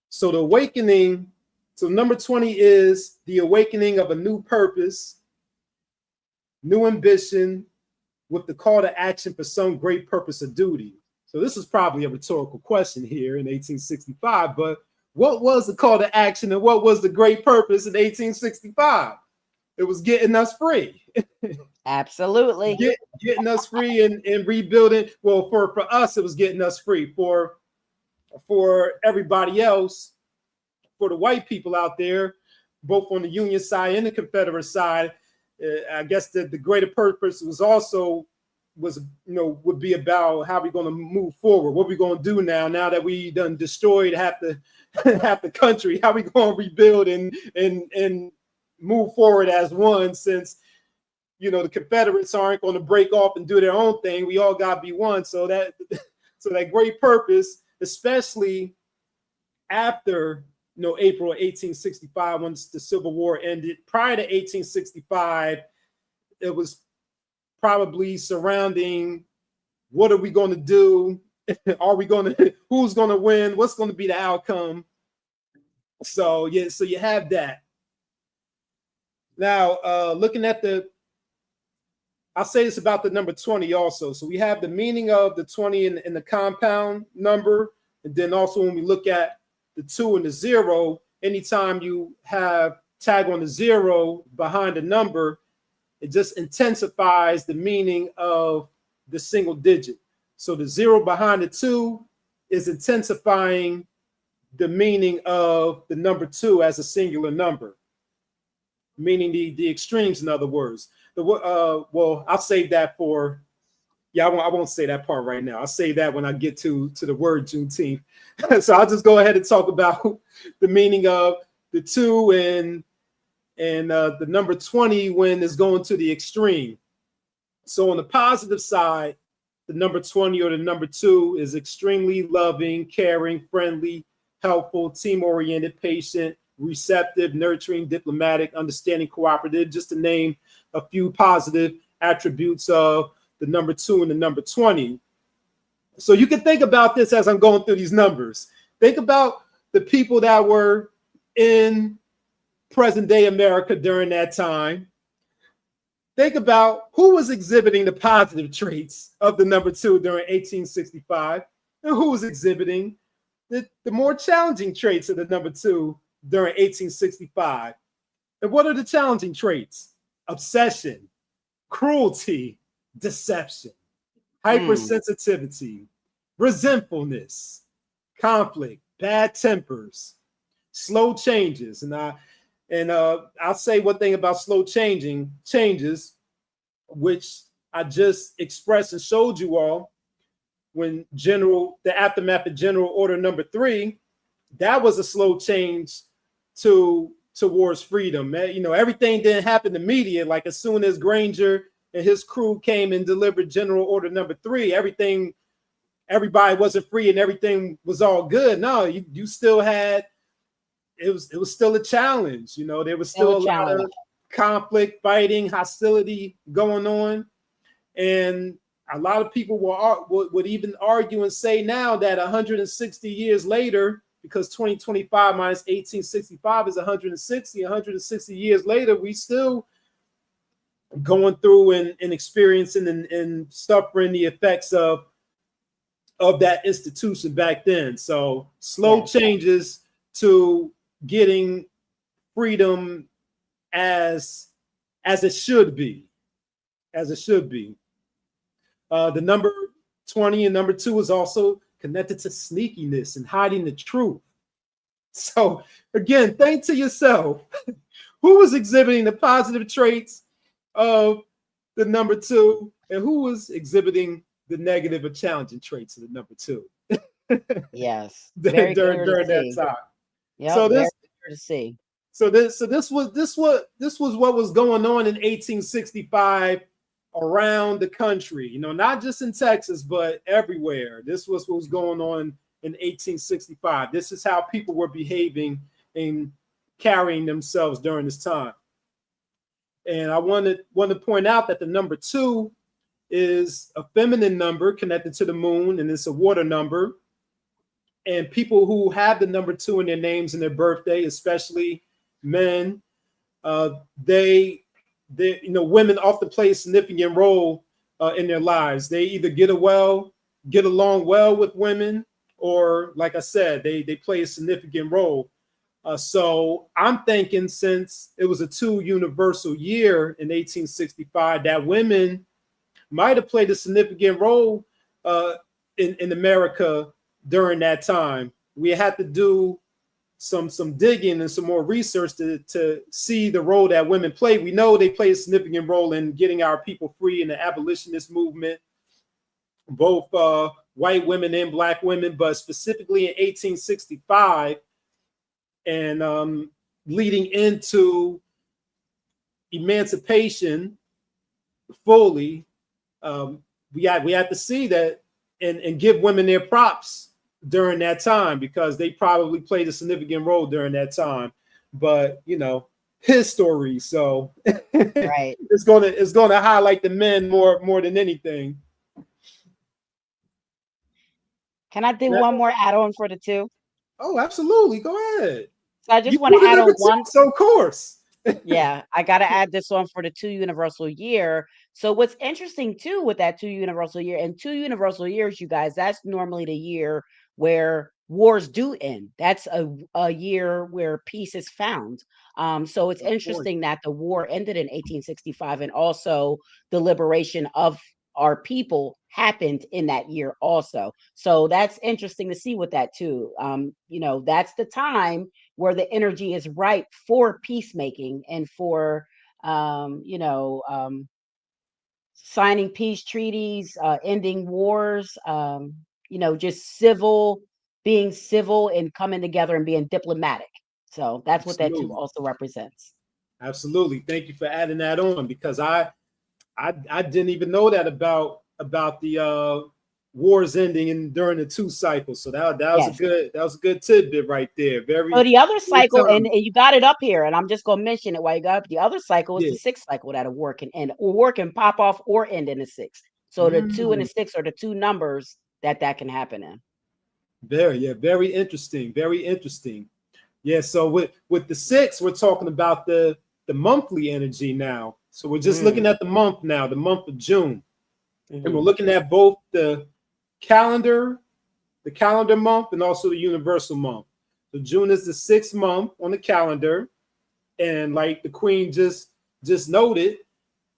So the awakening, so number 20 is the awakening of a new purpose, new ambition, with the call to action for some great purpose or duty. So this is probably a rhetorical question here in 1865, but what was the call to action and what was the great purpose in 1865? It was getting us free. Absolutely. Getting us free and rebuilding. Well, for us, it was getting us free. For everybody else, for the white people out there, both on the Union side and the Confederate side, I guess the greater purpose would be about how we're going to move forward. What we're going to do now that we done destroyed half the country. How we going to rebuild and move forward as one, since the Confederates aren't going to break off and do their own thing. We all got to be one. So that great purpose, especially after April 1865, once the Civil War ended. Prior to 1865, it was probably surrounding what are we going to do? Who's going to win? What's going to be the outcome? So you have that. Now, looking at I'll say this about the number 20 also. So we have the meaning of the 20 in the compound number. And then also when we look at the 2 and the 0, anytime you have tag on the 0 behind a number, it just intensifies the meaning of the single digit. So the 0 behind the 2 is intensifying the meaning of the number 2 as a singular number, meaning the extremes, in other words. Well, I'll save that for, I won't say that part right now. I'll say that when I get to the word Juneteenth. So I'll just go ahead and talk about the meaning of the 2 and the number 20 when it's going to the extreme. So on the positive side, the number 20 or the number 2 is extremely loving, caring, friendly, helpful, team-oriented, patient, receptive, nurturing, diplomatic, understanding, cooperative, just to name a few positive attributes of the number 2 and the number 20. So you can think about this as I'm going through these numbers. Think about the people that were in present day America during that time. Think about who was exhibiting the positive traits of the number 2 during 1865 and who was exhibiting the more challenging traits of the number 2 during 1865. And what are the challenging traits? Obsession, cruelty, deception, hypersensitivity, resentfulness, conflict, bad tempers, slow changes. And I'll say one thing about slow changes, which I just expressed and showed you all when the aftermath of General Order number 3, that was a slow change towards freedom. Everything didn't happen immediate. Like as soon as Granger and his crew came and delivered General Order number 3, everybody wasn't free and everything was all good. No, you still had, it was still a challenge. There was still a lot of conflict, fighting, hostility going on. And a lot of people would even argue and say now that 160 years later, because 2025 minus 1865 is 160 years later, we still going through and experiencing and suffering the effects of that institution back then. So slow changes to getting freedom as it should be, The number 20 and number 2 is also connected to sneakiness and hiding the truth. So again, think to yourself, who was exhibiting the positive traits of the number 2 and who was exhibiting the negative or challenging traits of the number 2? Yes. during that time. Yeah. So very clear to see. So this was what was going on in 1865 around the country, not just in Texas, but everywhere. This was what was going on in 1865. This is how people were behaving and carrying themselves during this time. And I want to point out that the number 2 is a feminine number connected to the moon, and it's a water number. And people who have the number 2 in their names and their birthday, especially men, uh, they, women often play a significant role in their lives. They either get along well with women, or like I said, they play a significant role. So I'm thinking, since it was a 2 universal year in 1865, that women might have played a significant role in America during that time. We had to do some digging and some more research to see the role that women played. We know they played a significant role in getting our people free in the abolitionist movement, both white women and black women, but specifically in 1865 and leading into emancipation fully. We had to see that and give women their props during that time, because they probably played a significant role during that time. But his story, so Right. it's gonna highlight the men more than anything. Can I do one more add-on for the 2? Oh, absolutely. Go ahead. So I just You want to put it add in on the one. tip, so of course. Yeah, I got to add this on for the 2 universal year. So what's interesting too with that 2 universal year, and 2 universal years, you guys, that's normally the year where wars do end. That's a year where peace is found. So it's Of course. interesting that the war ended in 1865, and also the liberation of our people happened in that year also. So that's interesting to see with that too. That's the time where the energy is ripe for peacemaking and for signing peace treaties, ending wars, just being civil and coming together and being diplomatic. So that's what that 2 Absolutely. also represents. Absolutely. Thank you for adding that on, because I didn't even know that about the wars ending and during the 2 cycles. So that was a Yes. good tidbit right there. So Very, the other very cycle, and timely. you got it up here, and I'm just gonna mention it while you got up. The other cycle is the Yeah. 6th cycle that a war can end, or war can pop off or end in the 6th. So the 2 and the Mm, 6 are the 2 numbers that can happen in. very interesting. Very interesting. Yeah. So with the 6, we're talking about the monthly energy now. So we're just looking Mm, at the month now, the month of June, and we're mhm. looking at both calendar, the calendar month, and also the universal month. So June is the 6th month on the calendar, and like the Queen just noted,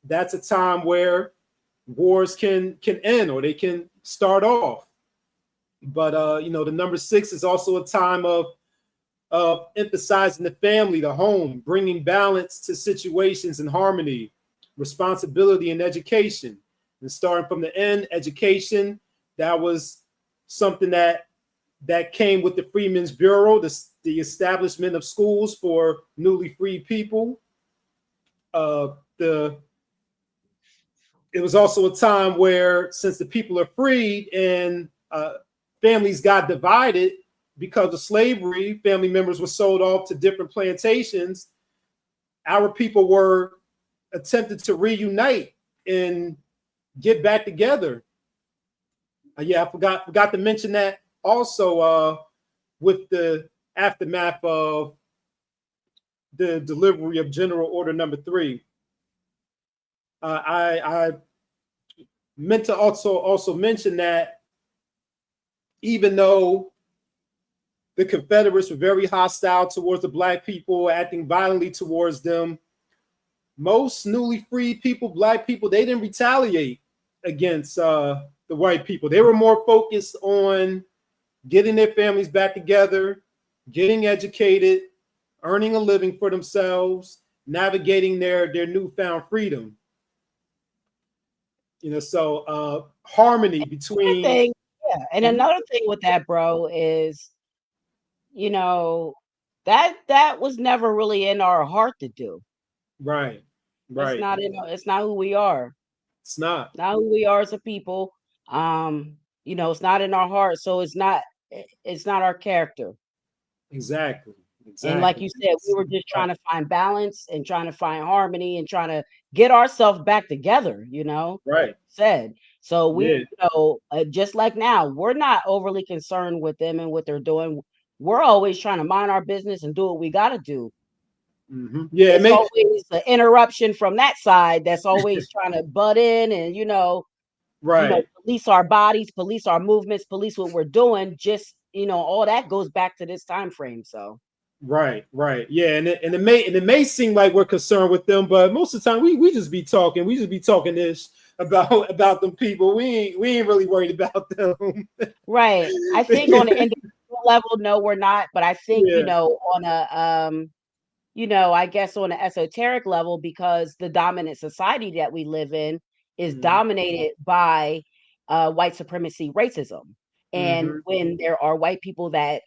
that's a time where wars can end, or they can start off. But the number 6 is also a time of emphasizing the family, the home, bringing balance to situations and harmony, responsibility, and education. And starting from the end, education, that was something that came with the Freedmen's Bureau, the establishment of schools for newly freed people. The It was also a time where, since the people are freed and families got divided because of slavery, family members were sold off to different plantations. Our people were attempted to reunite and get back together. Yeah, I forgot to mention that also, with the aftermath of the delivery of General Order Number 3. I meant to also mention that even though the Confederates were very hostile towards the black people, acting violently towards them, most newly freed people, black people, they didn't retaliate against the white people. They were more focused on getting their families back together, getting educated, earning a living for themselves, navigating their newfound freedom. So harmony Another between. thing, yeah, and another thing with that, bro, is you know that was never really in our heart to do. Right, It's right. not it's not who we are. It's not. Not who we are as a people. It's not in our heart, so it's not our character. Exactly, And like Exactly. you said, we were just trying to find balance and trying to find harmony and trying to get ourselves back together, Right. said. So Yeah. just like now, we're not overly concerned with them and what they're doing. We're always trying to mind our business and do what we got to do. Yeah. It It's may. always an interruption from that side that's always trying to butt in and, Right. police our bodies, police our movements, police what we're doing. Just, all that goes back to this time frame. So. Right, right, yeah, and it may seem like we're concerned with them, but most of the time we just be talking, this about them people. We ain't really worried about them. Right. I think on an individual level, no, we're not. But I think, Yeah. on a I guess on an esoteric level, because the dominant society that we live in is dominated by white supremacy racism. And when there are white people that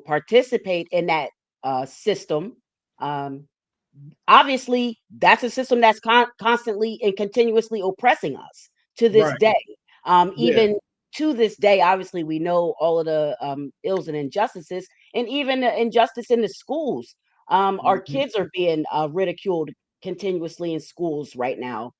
participate in that system, um, obviously that's a system that's constantly and continuously oppressing us to this Right. day. Yeah. Even to this day, obviously we know all of the ills and injustices, and even the injustice in the schools. Our kids are being ridiculed continuously in schools right now.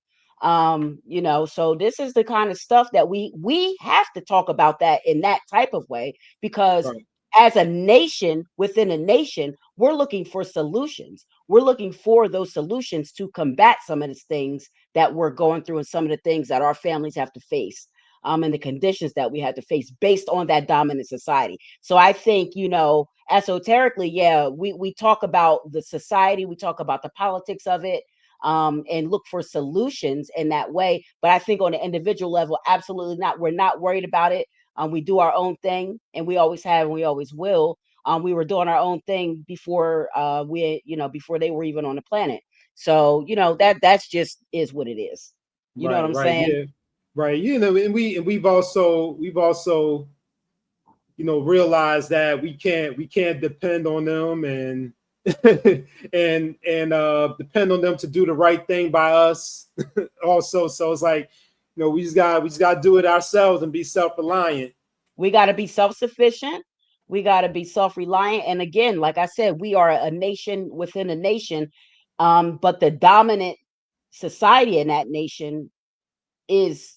So this is the kind of stuff that we have to talk about that in that type of way, because Right. as a nation within a nation, we're looking for solutions. We're looking for those solutions to combat some of the things that we're going through and some of the things that our families have to face, and the conditions that we had to face based on that dominant society. So I think, esoterically, yeah, we talk about the society, we talk about the politics of it, and look for solutions in that way. But I think on an individual level, absolutely not. We're not worried about it. We do our own thing, and we always have, and we always will. We were doing our own thing before before they were even on the planet. So that's just is what it is. You know what Right. I'm Right. saying? Yeah. Right. And we've also realized that we can't depend on them, and and depend on them to do the right thing by us also. So it's like, we just got to do it ourselves and be self-reliant. We got to be self-sufficient. We got to be self-reliant. And again, like I said, we are a nation within a nation. But the dominant society in that nation is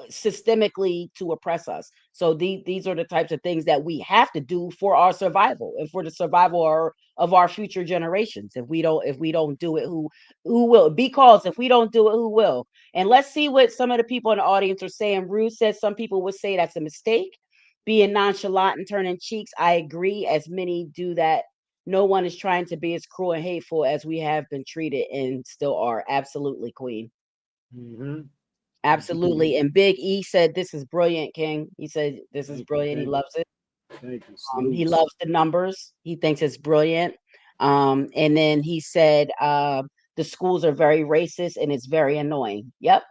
systemically to oppress us. So these are the types of things that we have to do for our survival and for the survival of our future generations. If we don't do it, who will? Because if we don't do it, who will? And let's see what some of the people in the audience are saying. Ruth says some people would say that's a mistake, being nonchalant and turning cheeks. I agree, as many do that. No one is trying to be as cruel and hateful as we have been treated and still are. Absolutely, Queen. Mm-hmm. Absolutely. And Big E said, "This is brilliant, King." He said, "This is Thank you. brilliant." He Thank you. loves it. Thank you. He Salutes. loves the numbers. He thinks it's brilliant. And then he said, the schools are very racist and it's very annoying. Yep.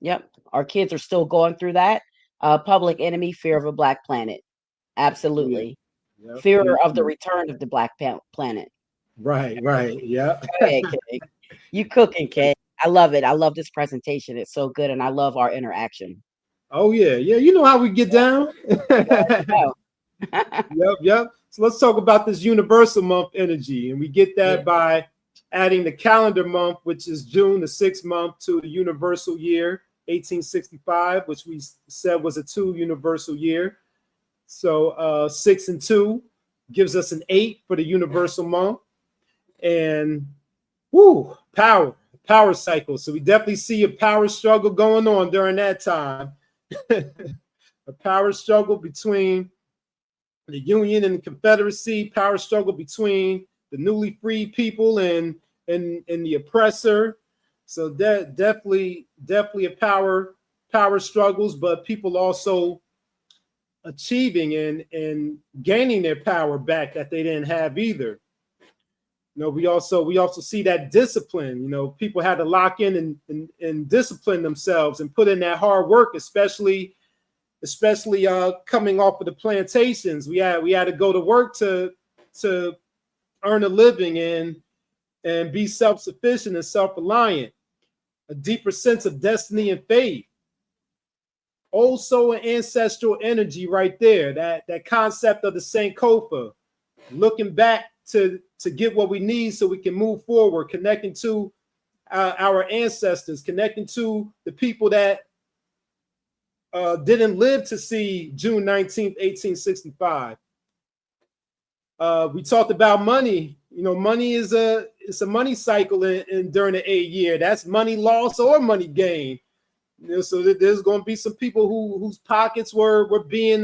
Yep. Our kids are still going through that. Public enemy, fear of a black planet. Oh, yeah. Absolutely. Yep. Fear Me of the too. return of the black planet. Right. Right. Yeah. Go ahead, King. You cooking, King. I love it. I love this presentation. It's so good. And I love our interaction. Oh yeah. Yeah. You know how we get down. You already know. Yep, yep. So let's talk about this universal month energy. And we get Yeah. that by adding the calendar month, which is June, the 6th month, to the universal year, 1865, which we said was a 2 universal year. So 6 and 2 gives us an 8 for the universal month. And power cycle. So we definitely see a power struggle going on during that time. A power struggle between the Union and the Confederacy, power struggle between the newly freed people and the oppressor. So that definitely a power struggles, but people also achieving and gaining their power back that they didn't have either. We also see that discipline. People had to lock in and discipline themselves and put in that hard work, especially coming off of the plantations. We had to go to work to earn a living and be self-sufficient and self-reliant. A deeper sense of destiny and faith. Old soul and ancestral energy right there. That concept of the Sankofa. looking back to get what we need so we can move forward, connecting to our ancestors, connecting to the people that didn't live to see June 19th, 1865. We talked about money. You know, money is it's a money cycle in during the 8th year. That's money loss or money gain. You know, so there's going to be some people whose pockets were being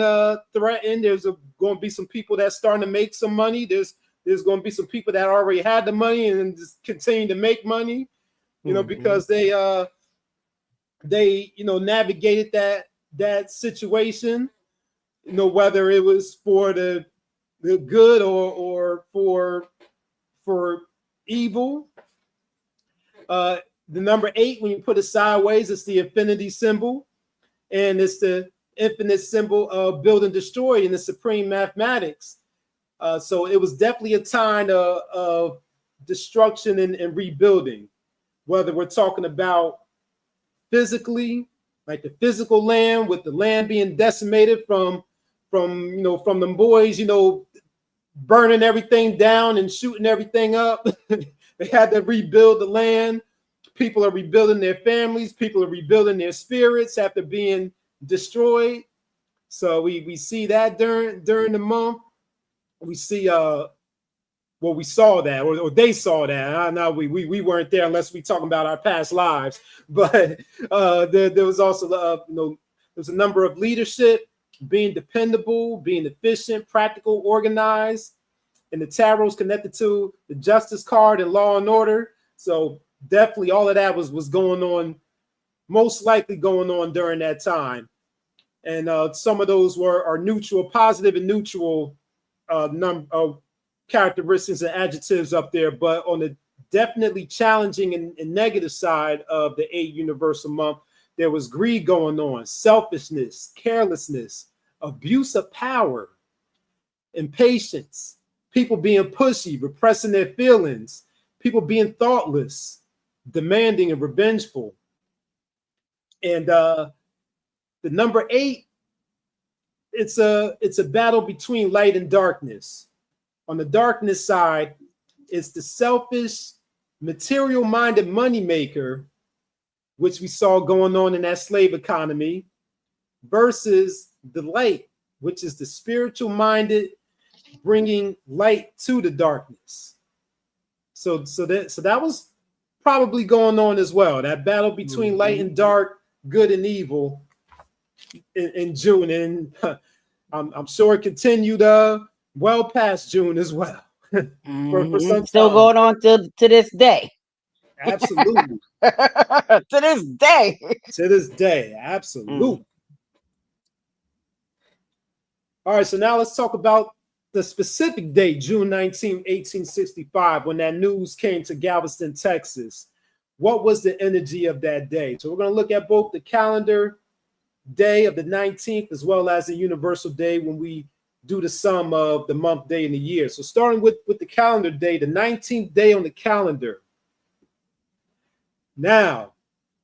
threatened. There's going to be some people that's starting to make some money. There's going to be some people that already had the money and just continue to make money. You know, because they navigated that situation. You know, whether it was for the good or for evil. The number 8, when you put it sideways, it's the infinity symbol, and it's the infinite symbol of build and destroy in the supreme mathematics. So it was definitely a time of destruction and rebuilding, whether we're talking about physically, like the physical land, with the land being decimated from them boys, burning everything down and shooting everything up. They had to rebuild the land. People are rebuilding their families. People are rebuilding their spirits after being destroyed. So we see that during the month. We see we saw that, or they saw that. I know we weren't there unless we talking about our past lives. But there was also there's a number of leadership, being dependable, being efficient, practical, organized, and the tarot's connected to the justice card and law and order. So definitely all of that was going on, most likely going on during that time. And some of those are neutral, positive and neutral characteristics and adjectives up there. But on the definitely challenging and negative side of the 8 universal month, there was greed going on, selfishness, carelessness, abuse of power, impatience, people being pushy, repressing their feelings, people being thoughtless, demanding and revengeful. And the number 8, it's a battle between light and darkness. On the darkness side, it's the selfish, material-minded moneymaker, which we saw going on in that slave economy, versus the light, which is the spiritual-minded, bringing light to the darkness. So that was probably going on as well. That battle between light and dark, good and evil, in June, and I'm sure it continued well past June as well. for some Still time. going on to this day. Absolutely. To this day. To this day, absolutely. All right, so now let's talk about the specific date, June 19, 1865, when that news came to Galveston, Texas. What was the energy of that day? So we're going to look at both the calendar day of the 19th as well as the universal day when we do the sum of the month, day, and the year. So starting with the calendar day, the 19th day on the calendar. Now,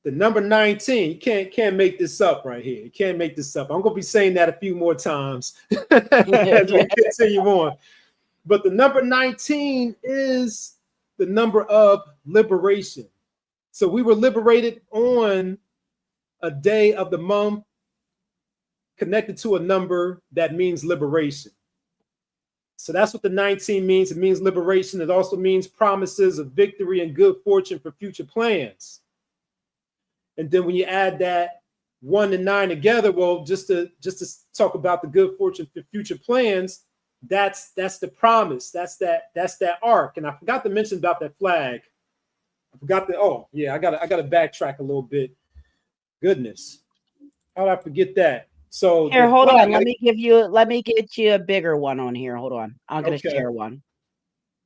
the number 19, you can't make this up right here. You can't make this up. I'm going to be saying that a few more times as we continue on. But the number 19 is the number of liberation. So we were liberated on a day of the month connected to a number that means liberation. So that's what the 19 means. It means liberation. It also means promises of victory and good fortune for future plans. And then when you add that 1 and 9 together, well, just to talk about the good fortune for future plans, that's the promise. That's that arc. And I forgot to mention about that flag. I forgot that. Oh yeah, I gotta backtrack a little bit. Goodness, how did I forget that? So here, hold on. Let me get you a bigger one on here. Hold on. I'm gonna share one.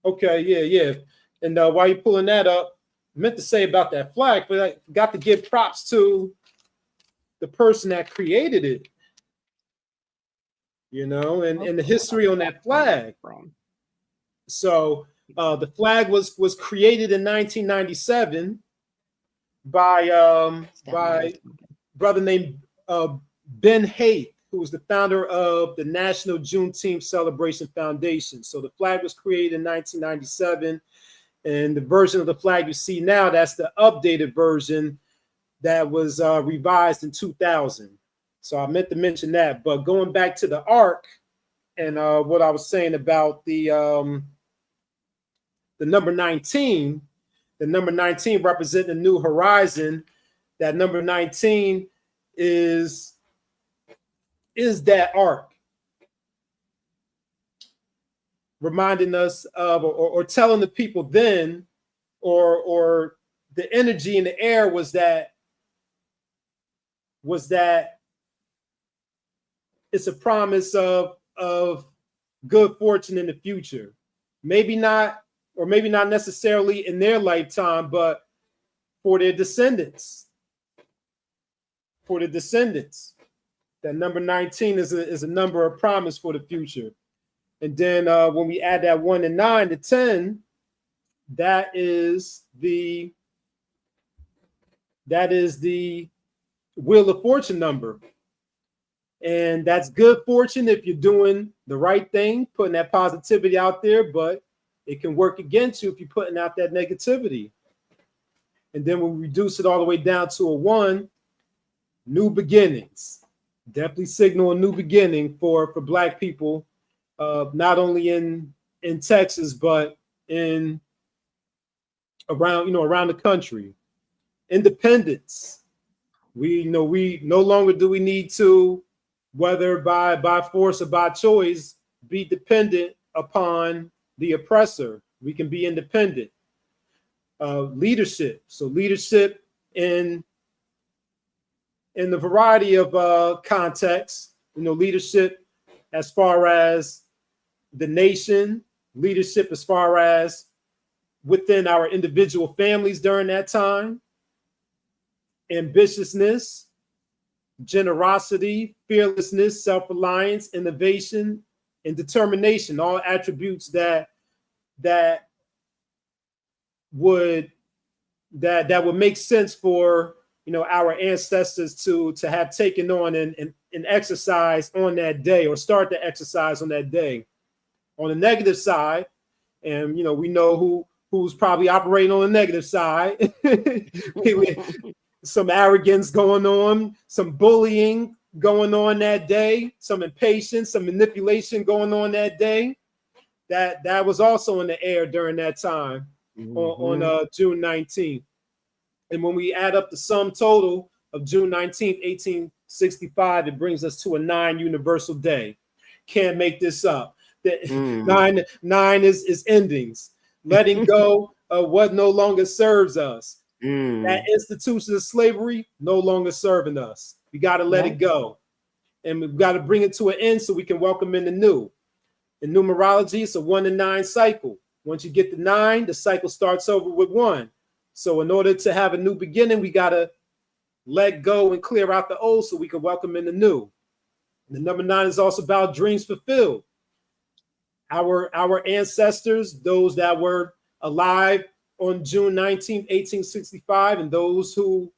Okay, yeah. And while you're pulling that up, I meant to say about that flag, but I got to give props to the person that created it. And the history on that flag. So the flag was created in 1997 by a brother named Ben Haith, who was the founder of the National Juneteenth Celebration Foundation. So the flag was created in 1997, and the version of the flag you see now, that's the updated version that was revised in 2000. So I meant to mention that. But going back to the arc and what I was saying about the number 19, the number 19 representing a new horizon. That number 19 is that arc, reminding us of or telling the people then, or the energy in the air was that it's a promise of good fortune in the future. Maybe not, or maybe not necessarily in their lifetime, but for their descendants. For the descendants. That number 19 is a number of promise for the future. And then when we add that 1 and 9 to 10, that is the Wheel of Fortune number. And that's good fortune if you're doing the right thing, putting that positivity out there, but it can work against you if you're putting out that negativity. And then when we reduce it all the way down to a 1, new beginnings. Definitely signal a new beginning for Black people, not only in Texas, but around the country. Independence. We no longer do we need to, whether by force or by choice, be dependent upon the oppressor. We can be independent. Leadership. So leadership in the variety of contexts, leadership as far as the nation, leadership as far as within our individual families during that time, ambitiousness, generosity, fearlessness, self-reliance, innovation, and determination, all attributes that would make sense for our ancestors to have taken on and exercise on that day, or start to exercise on that day. On the negative side, and we know who's probably operating on the negative side. Some arrogance going on, some bullying going on that day, some impatience, some manipulation going on that day. That was also in the air during that time, on June 19th. And when we add up the sum total of June 19th, 1865, it brings us to a 9 universal day. Can't make this up. Nine is endings, letting go of what no longer serves us. That institution of slavery no longer serving us. We got to let it go, and we've got to bring it to an end so we can welcome in the new. In numerology, it's a 1 to 9 cycle. Once you get the 9, the cycle starts over with 1. So in order to have a new beginning, we got to let go and clear out the old so we can welcome in the new. The number 9 is also about dreams fulfilled. Our ancestors, those that were alive on June 19, 1865, and those who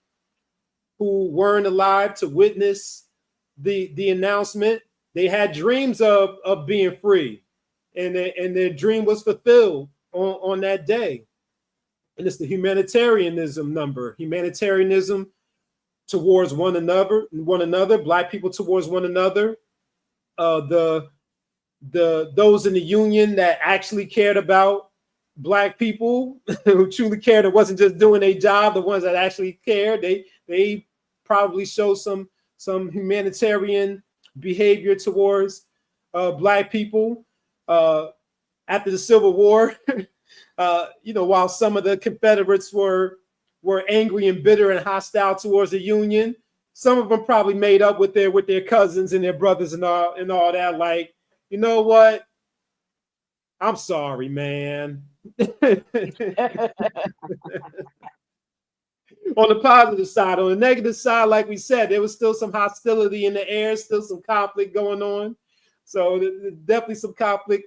weren't alive to witness the announcement, they had dreams of being free, and their dream was fulfilled on that day. And it's the humanitarianism number. Humanitarianism towards one another, Black people towards one another, those in the Union that actually cared about Black people, who truly cared, and wasn't just doing a job. The ones that actually cared, they probably show some humanitarian behavior towards Black people. After the Civil War, while some of the Confederates were angry and bitter and hostile towards the Union, some of them probably made up with their cousins and their brothers and all that. Like, you know what? I'm sorry, man. On the positive side. On the negative side, like we said, there was still some hostility in the air, still some conflict going on. So definitely some conflict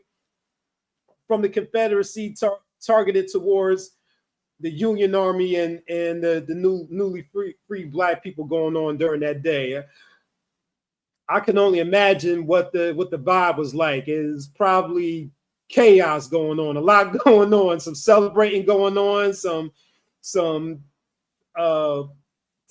from the Confederacy targeted towards the Union Army and the newly free Black people going on during that day. I can only imagine what the vibe was like. It's probably chaos going on, a lot going on, some celebrating going on, some uh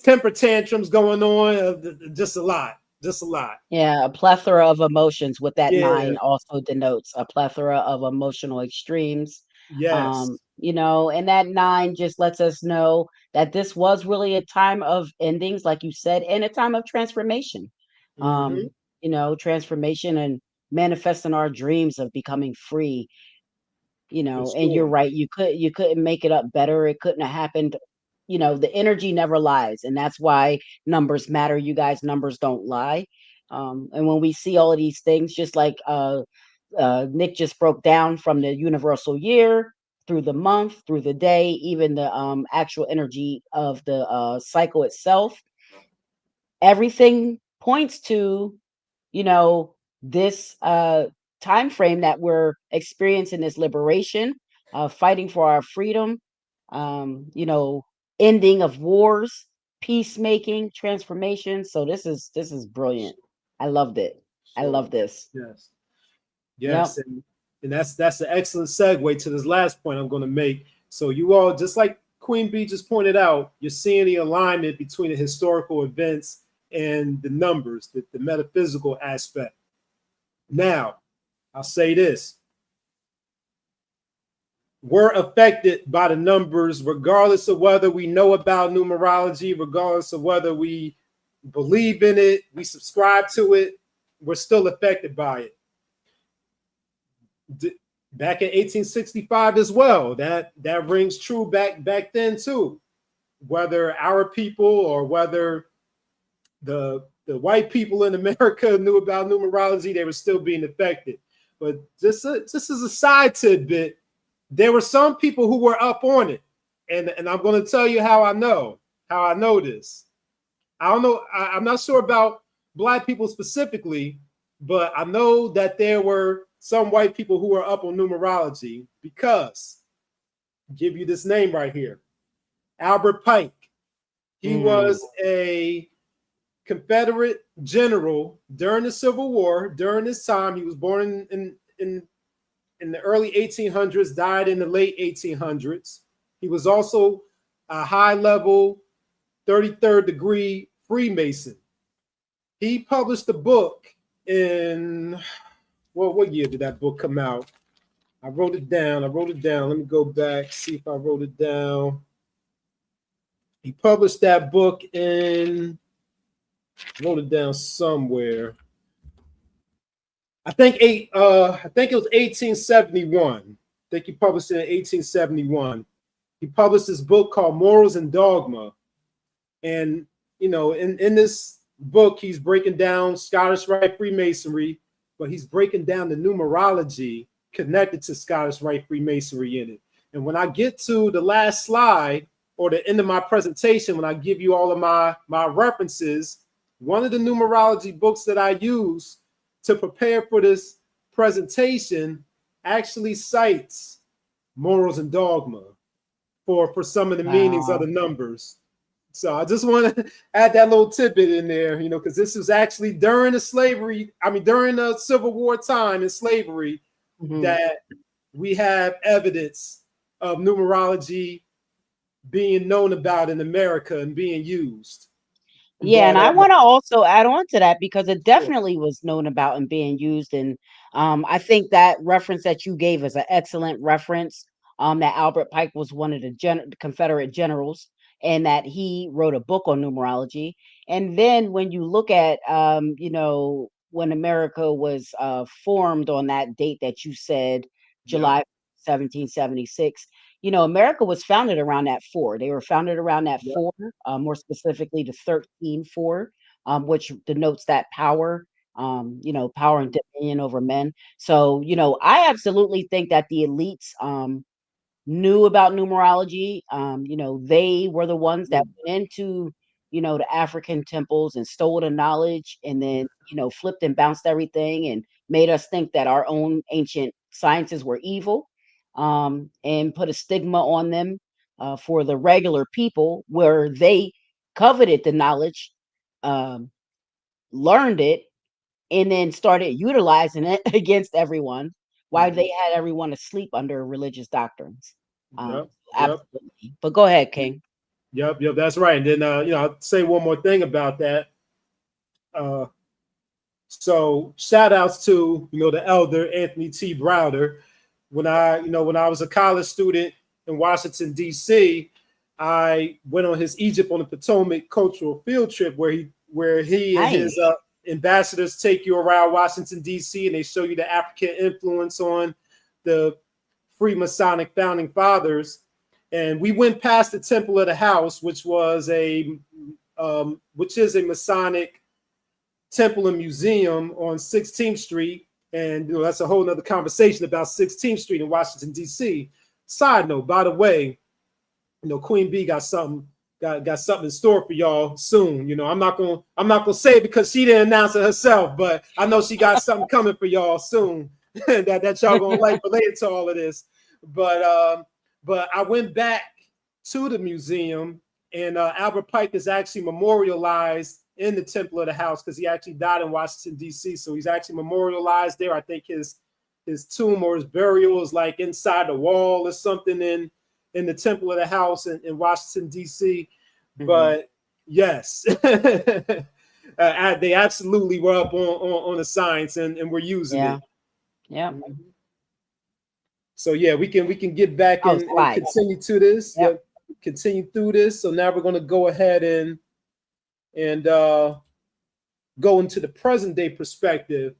temper tantrums going on, just a lot, just a lot. Yeah, a plethora of emotions with that Yeah. 9 also denotes a plethora of emotional extremes. Yes. And that 9 just lets us know that this was really a time of endings, like you said, and a time of transformation. Mm-hmm. Transformation and manifesting our dreams of becoming free, For and you're sure. right, you couldn't make it up better. It couldn't have happened. The energy never lies, and that's why numbers matter. You guys, numbers don't lie. And when we see all of these things, just like Nick just broke down from the universal year through the month, through the day, even the actual energy of the cycle itself, everything points to you know this time frame that we're experiencing, this liberation, fighting for our freedom, um you know ending of wars, peacemaking, transformation. So this is brilliant. I loved it. I Sure. love this. Yes. Yep. Yes. And that's an excellent segue to this last point I'm going to make. So you all, just like Queen Bee just pointed out, you're seeing the alignment between the historical events and the numbers, the metaphysical aspect. Now, I'll say this: we're affected by the numbers, regardless of whether we know about numerology, regardless of whether we believe in it, we subscribe to it. We're still affected by it. Back in 1865 as well, that rings true back then too. Whether our people or whether the white people in America knew about numerology, they were still being affected. But just as a side tidbit, there were some people who were up on it, and I'm going to tell you how I know this. I don't know. I'm not sure about Black people specifically, but I know that there were some white people who were up on numerology because, I'll give you this name right here, Albert Pike. He Mm. was a Confederate general during the Civil War. During this time, he was born in the early 1800s, died in the late 1800s. He was also a high level 33rd degree Freemason. He published a book in, well, what year did that book come out? I wrote it down. Let me go back, see if I wrote it down. He published that book in, wrote it down somewhere. I think it was 1871. I think he published it in 1871. He published this book called Morals and Dogma. And in this book, he's breaking down Scottish Rite Freemasonry, but he's breaking down the numerology connected to Scottish Rite Freemasonry in it. And when I get to the last slide or the end of my presentation, when I give you all of my references, one of the numerology books that I use to prepare for this presentation actually cites Morals and Dogma for some of the meanings of the Wow. numbers. So I just want to add that little tidbit in there, because this was actually during during the Civil War time and slavery, Mhm. that we have evidence of numerology being known about in America and being used. Yeah, and But I want to also add on to that because it sure. definitely was known about and being used. And I think that reference that you gave is an excellent reference. That Albert Pike was one of the Confederate generals, and that he wrote a book on numerology. And then when you look at, when America was formed on that date that you said, Yep. July 1776. America was founded around that four. They were founded around that Yep. four, more specifically the 13-4, which denotes that power, power and dominion over men. So, I absolutely think that the elites knew about numerology. They were the ones that went into, the African temples and stole the knowledge and then, flipped and bounced everything and made us think that our own ancient sciences were evil, and put a stigma on them for the regular people where they coveted the knowledge, um, learned it, and then started utilizing it against everyone while Mhm. they had everyone asleep under religious doctrines. Yep, yep, Absolutely. But go ahead, King. yep. That's right. And then I'll say one more thing about that. Uh, so shout outs to the elder Anthony T. Browder. When I was a college student in Washington D.C., I went on his Egypt on the Potomac cultural field trip where he and his Nice. ambassadors take you around Washington D.C. and they show you the African influence on the Freemasonic founding fathers. And we went past the Temple of the House, which is a Masonic temple and museum on 16th Street. And that's a whole nother conversation about 16th Street in Washington, D.C. Side note, by the way, Queen B got something in store for y'all soon. I'm not gonna say it because she didn't announce it herself, but I know she got something coming for y'all soon that y'all gonna like related to all of this. But I went back to the museum, and Albert Pike is actually memorialized in the Temple of the House because he actually died in Washington, D.C. So he's actually memorialized there. I think his tomb or his burial is like inside the wall or something in the Temple of the House in Washington, D.C. Mhm. But yes, they absolutely were up on the science and we're using it. Yeah. So yeah, we can get back and continue to this. Yep. Continue through this. So now we're going to go ahead and go into the present day perspective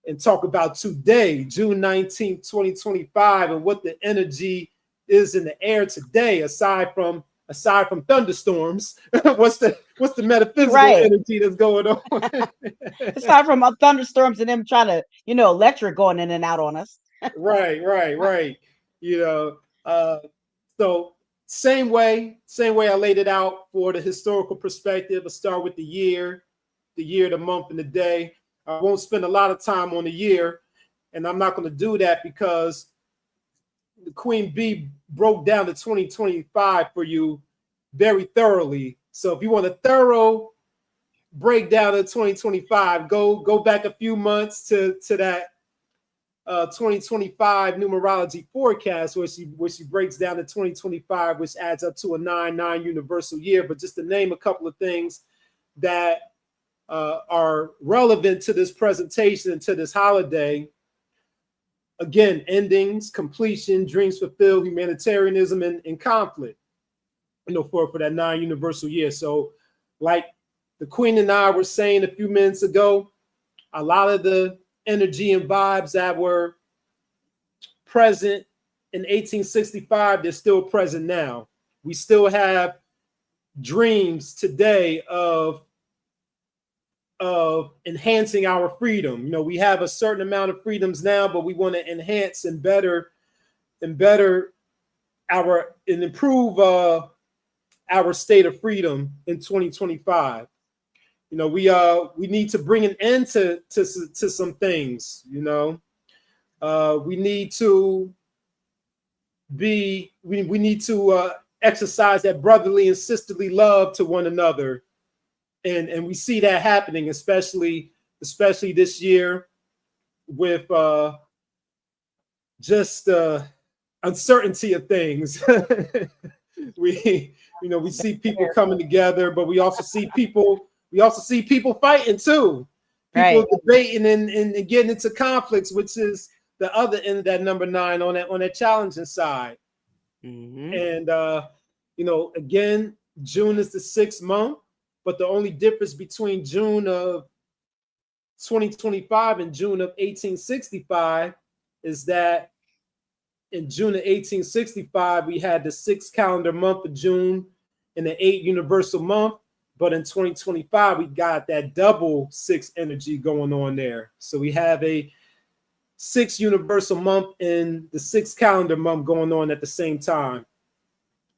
and talk about today, June 19th, 2025, and what the energy is in the air today, aside from thunderstorms. what's the metaphysical energy that's going on? Aside from thunderstorms and them trying to, electric going in and out on us. Right. So same way I laid it out for the historical perspective. I'll start with the year, the month, and the day. I won't spend a lot of time on the year, and I'm not going to do that because the Queen Bee broke down the 2025 for you very thoroughly. So if you want a thorough breakdown of 2025, go back a few months to that 2025 numerology forecast where she breaks down the 2025, which adds up to a 9/9 universal year. But just to name a couple of things that are relevant to this presentation and to this holiday. Again, endings, completion, dreams fulfilled, humanitarianism, and conflict, for that 9 universal year. So like the Queen and I were saying a few minutes ago, a lot of the energy and vibes that were present in 1865, they're still present now. We still have dreams today of enhancing our freedom. We have a certain amount of freedoms now, but we want to enhance and better and improve our state of freedom in 2025. We need to bring an end to some things. We need to we need to exercise that brotherly and sisterly love to one another. And we see that happening, especially this year with just uncertainty of things. we see people coming together, but we also see people fighting too. People debating and getting into conflicts, which is the other end of that number 9 on that challenging side. Mm-hmm. And again, June is the 6th month. But the only difference between June of 2025 and June of 1865 is that in June of 1865, we had the 6th calendar month of June and the 8th universal month. But in 2025, we got that double 6 energy going on there. So we have a 6th universal month and the 6th calendar month going on at the same time.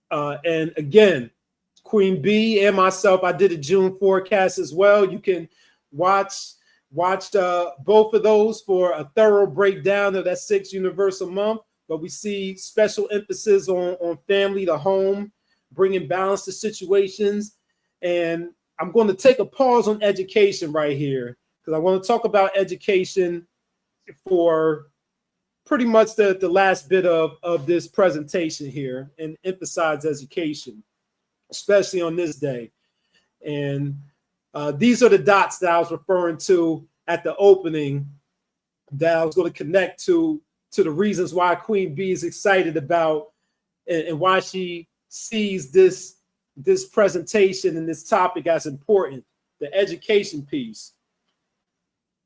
And again, Queen B and myself, I did a June forecast as well. You can watch both of those for a thorough breakdown of that 6th universal month. But we see special emphasis on family, the home, bringing balance to situations. And I'm going to take a pause on education right here because I want to talk about education for pretty much the last bit of this presentation here, and emphasize education, especially on this day. And these are the dots that I was referring to at the opening, that I was going to connect to the reasons why Queen Bee is excited about, and why she sees this presentation and this topic as important, the education piece.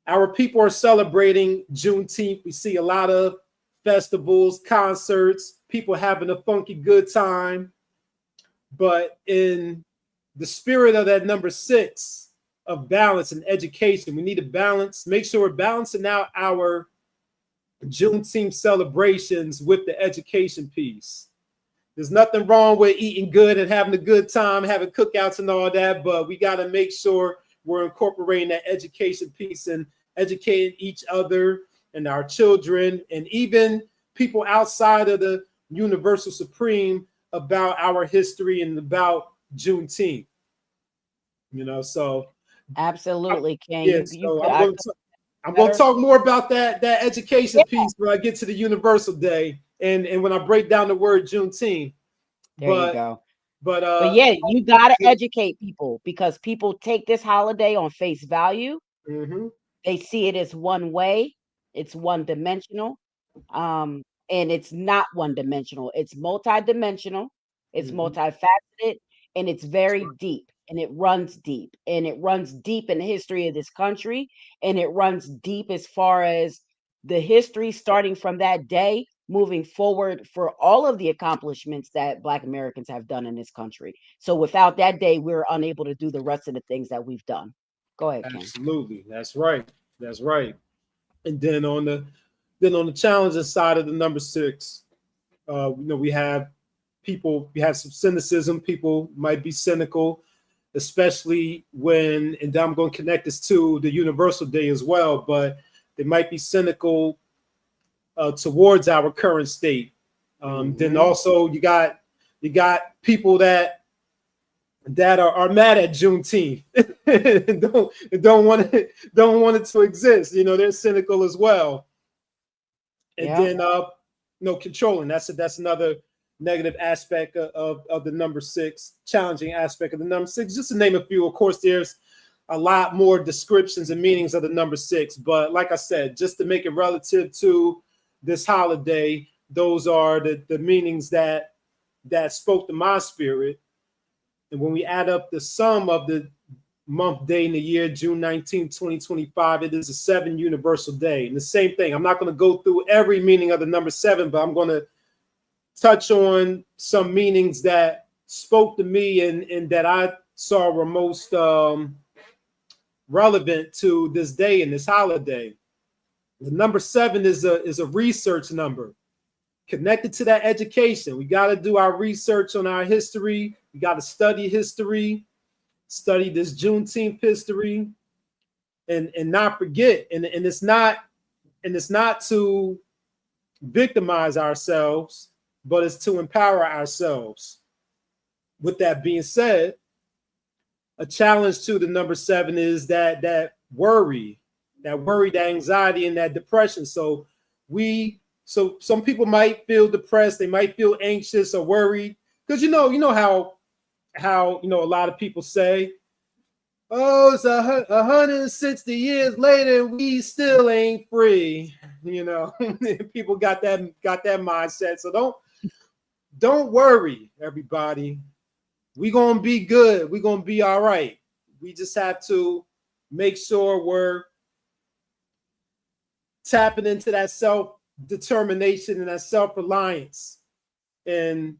Our people are celebrating Juneteenth. We see a lot of festivals, concerts, people having a funky good time. But in the spirit of that number 6 of balance and education, we need to balance, make sure we're balancing out our Juneteenth celebrations with the education piece. There's nothing wrong with eating good and having a good time, having cookouts and all that, but we got to make sure we're incorporating that education piece and educating each other and our children, and even people outside of the Universal Supreme, about our history and about Juneteenth. You know, so Absolutely, Ken. yeah. I'm going to talk more about that education piece when I get to the Universal Day, and when I break down the word Juneteenth. There you go. But yeah, you got to educate people, because people take this holiday on face value. They see it as one way. It's one dimensional. And it's not one dimensional. It's multidimensional. It's multifaceted, and it's very deep, and it runs deep, and it runs deep in the history of this country, and it runs deep as far as the history starting from that day moving forward for all of the accomplishments that Black Americans have done in this country. So without that day, we're unable to do the rest of the things that we've done. Go ahead, Ken. Absolutely. That's right. That's right. And then on the challenging side of the number 6, we have people, we have some cynicism. People might be cynical, especially when, and I'm going to connect this to the Universal Day as well, but they might be cynical towards our current state. Then also you got people that are mad at Juneteenth and don't want it to exist. You know, they're cynical as well. And then controlling. That's another negative aspect of the number 6, challenging aspect of the number 6. Just to name a few. Of course, there's a lot more descriptions and meanings of the number 6, but like I said, just to make it relative to this holiday, those are the meanings that spoke to my spirit. And when we add up the sum of the month, day, and the year, June 19, 2025, it is a 7 universal day. And the same thing, I'm not going to go through every meaning of the number 7, but I'm going to touch on some meanings that spoke to me and that I saw were most relevant to this day and this holiday. The number 7 is a research number connected to that education. We got to do our research on our history. We got to study history, study this Juneteenth history, and not forget. And it's not to victimize ourselves, but it's to empower ourselves. With that being said, a challenge to the number 7 is that worry, that anxiety, and that depression. So some people might feel depressed, they might feel anxious or worried, because you know how a lot of people say, oh, it's 160 years later, we still ain't free. You know, people got that mindset. So don't worry, everybody. We're gonna be good. We're gonna be all right. We just have to make sure we're tapping into that self-determination and that self-reliance and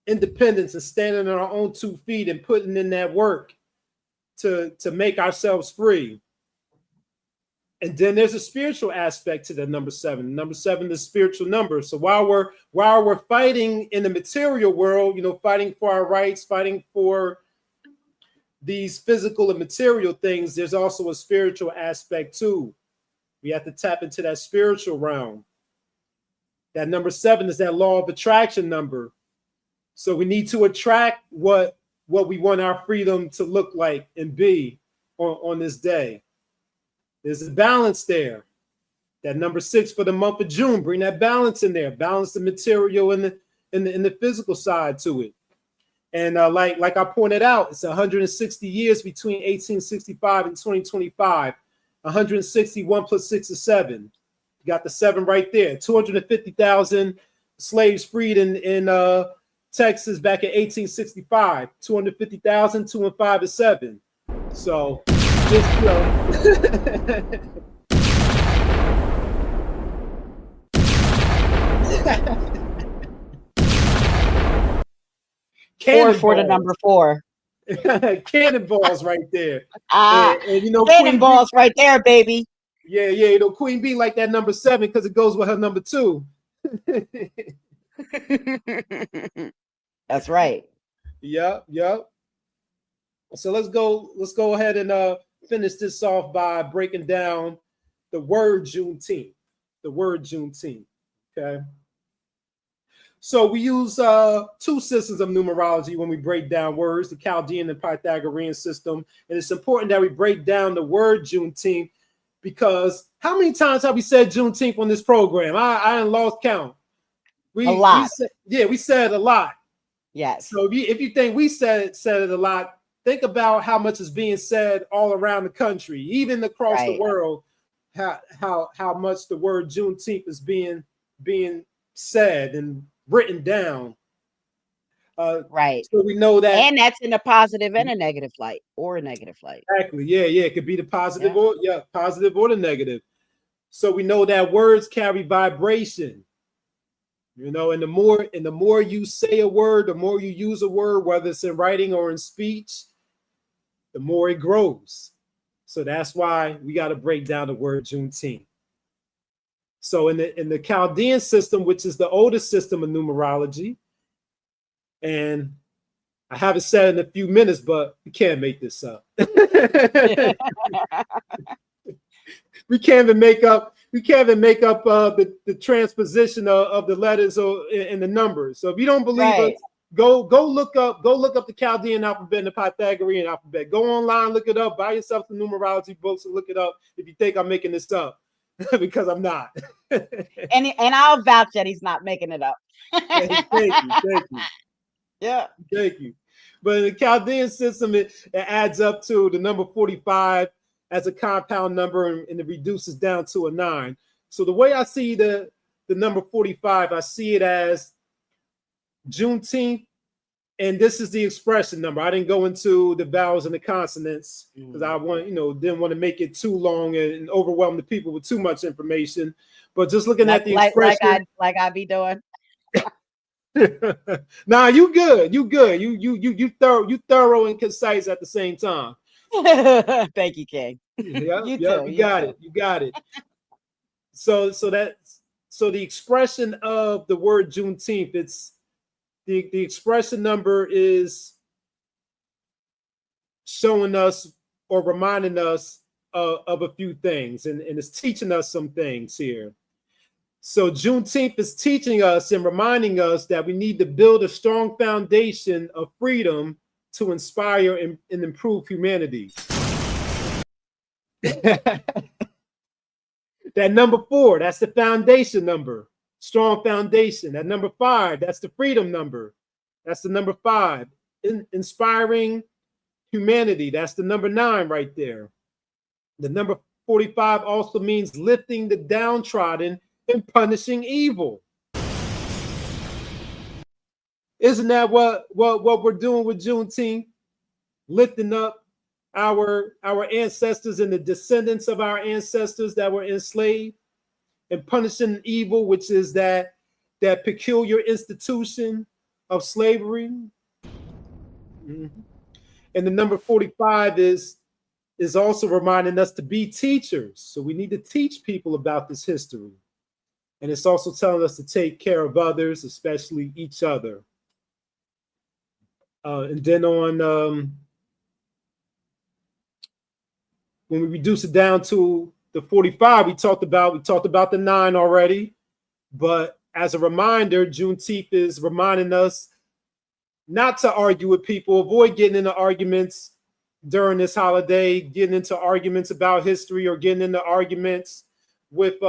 independence, and standing on our own 2 feet and putting in that work to make ourselves free. And then there's a spiritual aspect to the number 7. Number 7 is a spiritual number. So while we're fighting in the material world, fighting for our rights, fighting for these physical and material things, there's also a spiritual aspect too. We have to tap into that spiritual realm. That number 7 is that law of attraction number. So we need to attract what we want our freedom to look like and be on this day. There's a balance there. That number 6 for the month of June, bring that balance in there. Balance the material and the physical side to it. And like I pointed out, it's 160 years between 1865 and 2025. 161 plus 6 is 7. You got the 7 right there. 250,000 slaves freed in Texas back in 1865. 250,000, 2 and 5 is 7. So just, you know. Or for the number 4. Cannonballs right there. And you know, cannonballs right there, baby. Yeah, you know, Queen Bee like that number 7 because it goes with her number 2. That's right. Yep. So let's go ahead and finish this off by breaking down the word Juneteenth. The word Juneteenth. Okay. So we use 2 systems of numerology when we break down words, the Chaldean and Pythagorean system. And it's important that we break down the word Juneteenth, because how many times have we said Juneteenth on this program? I lost count. A lot. We said a lot. Yes. So if you think we said it a lot, think about how much is being said all around the country, even across the world. How much the word Juneteenth is being said and written down. Right. So we know that, and that's in a positive and a negative light, or a negative light. Exactly. Yeah. It could be the positive positive or the negative. So we know that words carry vibration. You know, and the more you say a word, the more you use a word, whether it's in writing or in speech, the more it grows. So that's why we got to break down the word Juneteenth. So in the Chaldean system, which is the oldest system of numerology, and I haven't said in a few minutes, but we can't make this up. We can't even make up the transposition of the letters or in the numbers. So if you don't believe us, go look up the Chaldean alphabet and the Pythagorean alphabet. Go online, look it up, buy yourself some numerology books and look it up if you think I'm making this up. Because I'm not. and I'll vouch that he's not making it up. Thank you. Yeah. Thank you. But in the Chaldean system, it adds up to the number 45 as a compound number, and it reduces down to a 9. So the way I see the number 45, I see it as Juneteenth, and this is the expression number. I didn't go into the vowels and the consonants because I didn't want to make it too long and overwhelm the people with too much information. But just looking at the expression, like I be doing. Nah, you good. You thorough and concise at the same time. Thank you, King. You got it. So the expression of the word Juneteenth, it's the expression number is showing us or reminding us of a few things, and it's teaching us some things here. So Juneteenth is teaching us and reminding us that we need to build a strong foundation of freedom to inspire and improve humanity. That number 4, that's the foundation number, strong foundation. That number 5, that's the freedom number. That's the number 5. Inspiring humanity, that's the number 9 right there. The number 45 also means lifting the downtrodden and punishing evil. Isn't that what we're doing with Juneteenth? Lifting up our ancestors and the descendants of our ancestors that were enslaved, and punishing evil, which is that peculiar institution of slavery. And the number 45 is also reminding us to be teachers. So we need to teach people about this history. And it's also telling us to take care of others, especially each other. And then on when we reduce it down to the 45, we talked about the 9 already. But as a reminder, Juneteenth is reminding us not to argue with people, avoid getting into arguments, during this holiday, getting into arguments about history or getting into arguments with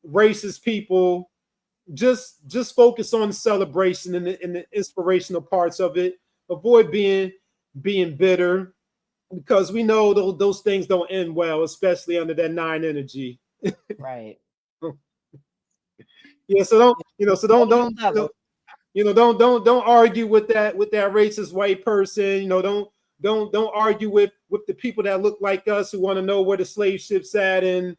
racist people. Just focus on the celebration and the inspirational parts of it. Avoid being bitter, because we know those things don't end well, especially under that 9 energy. Right. Yeah, so don't Love 'em. don't argue with that racist white person. Don't argue with the people that look like us who want to know where the slave ships at, and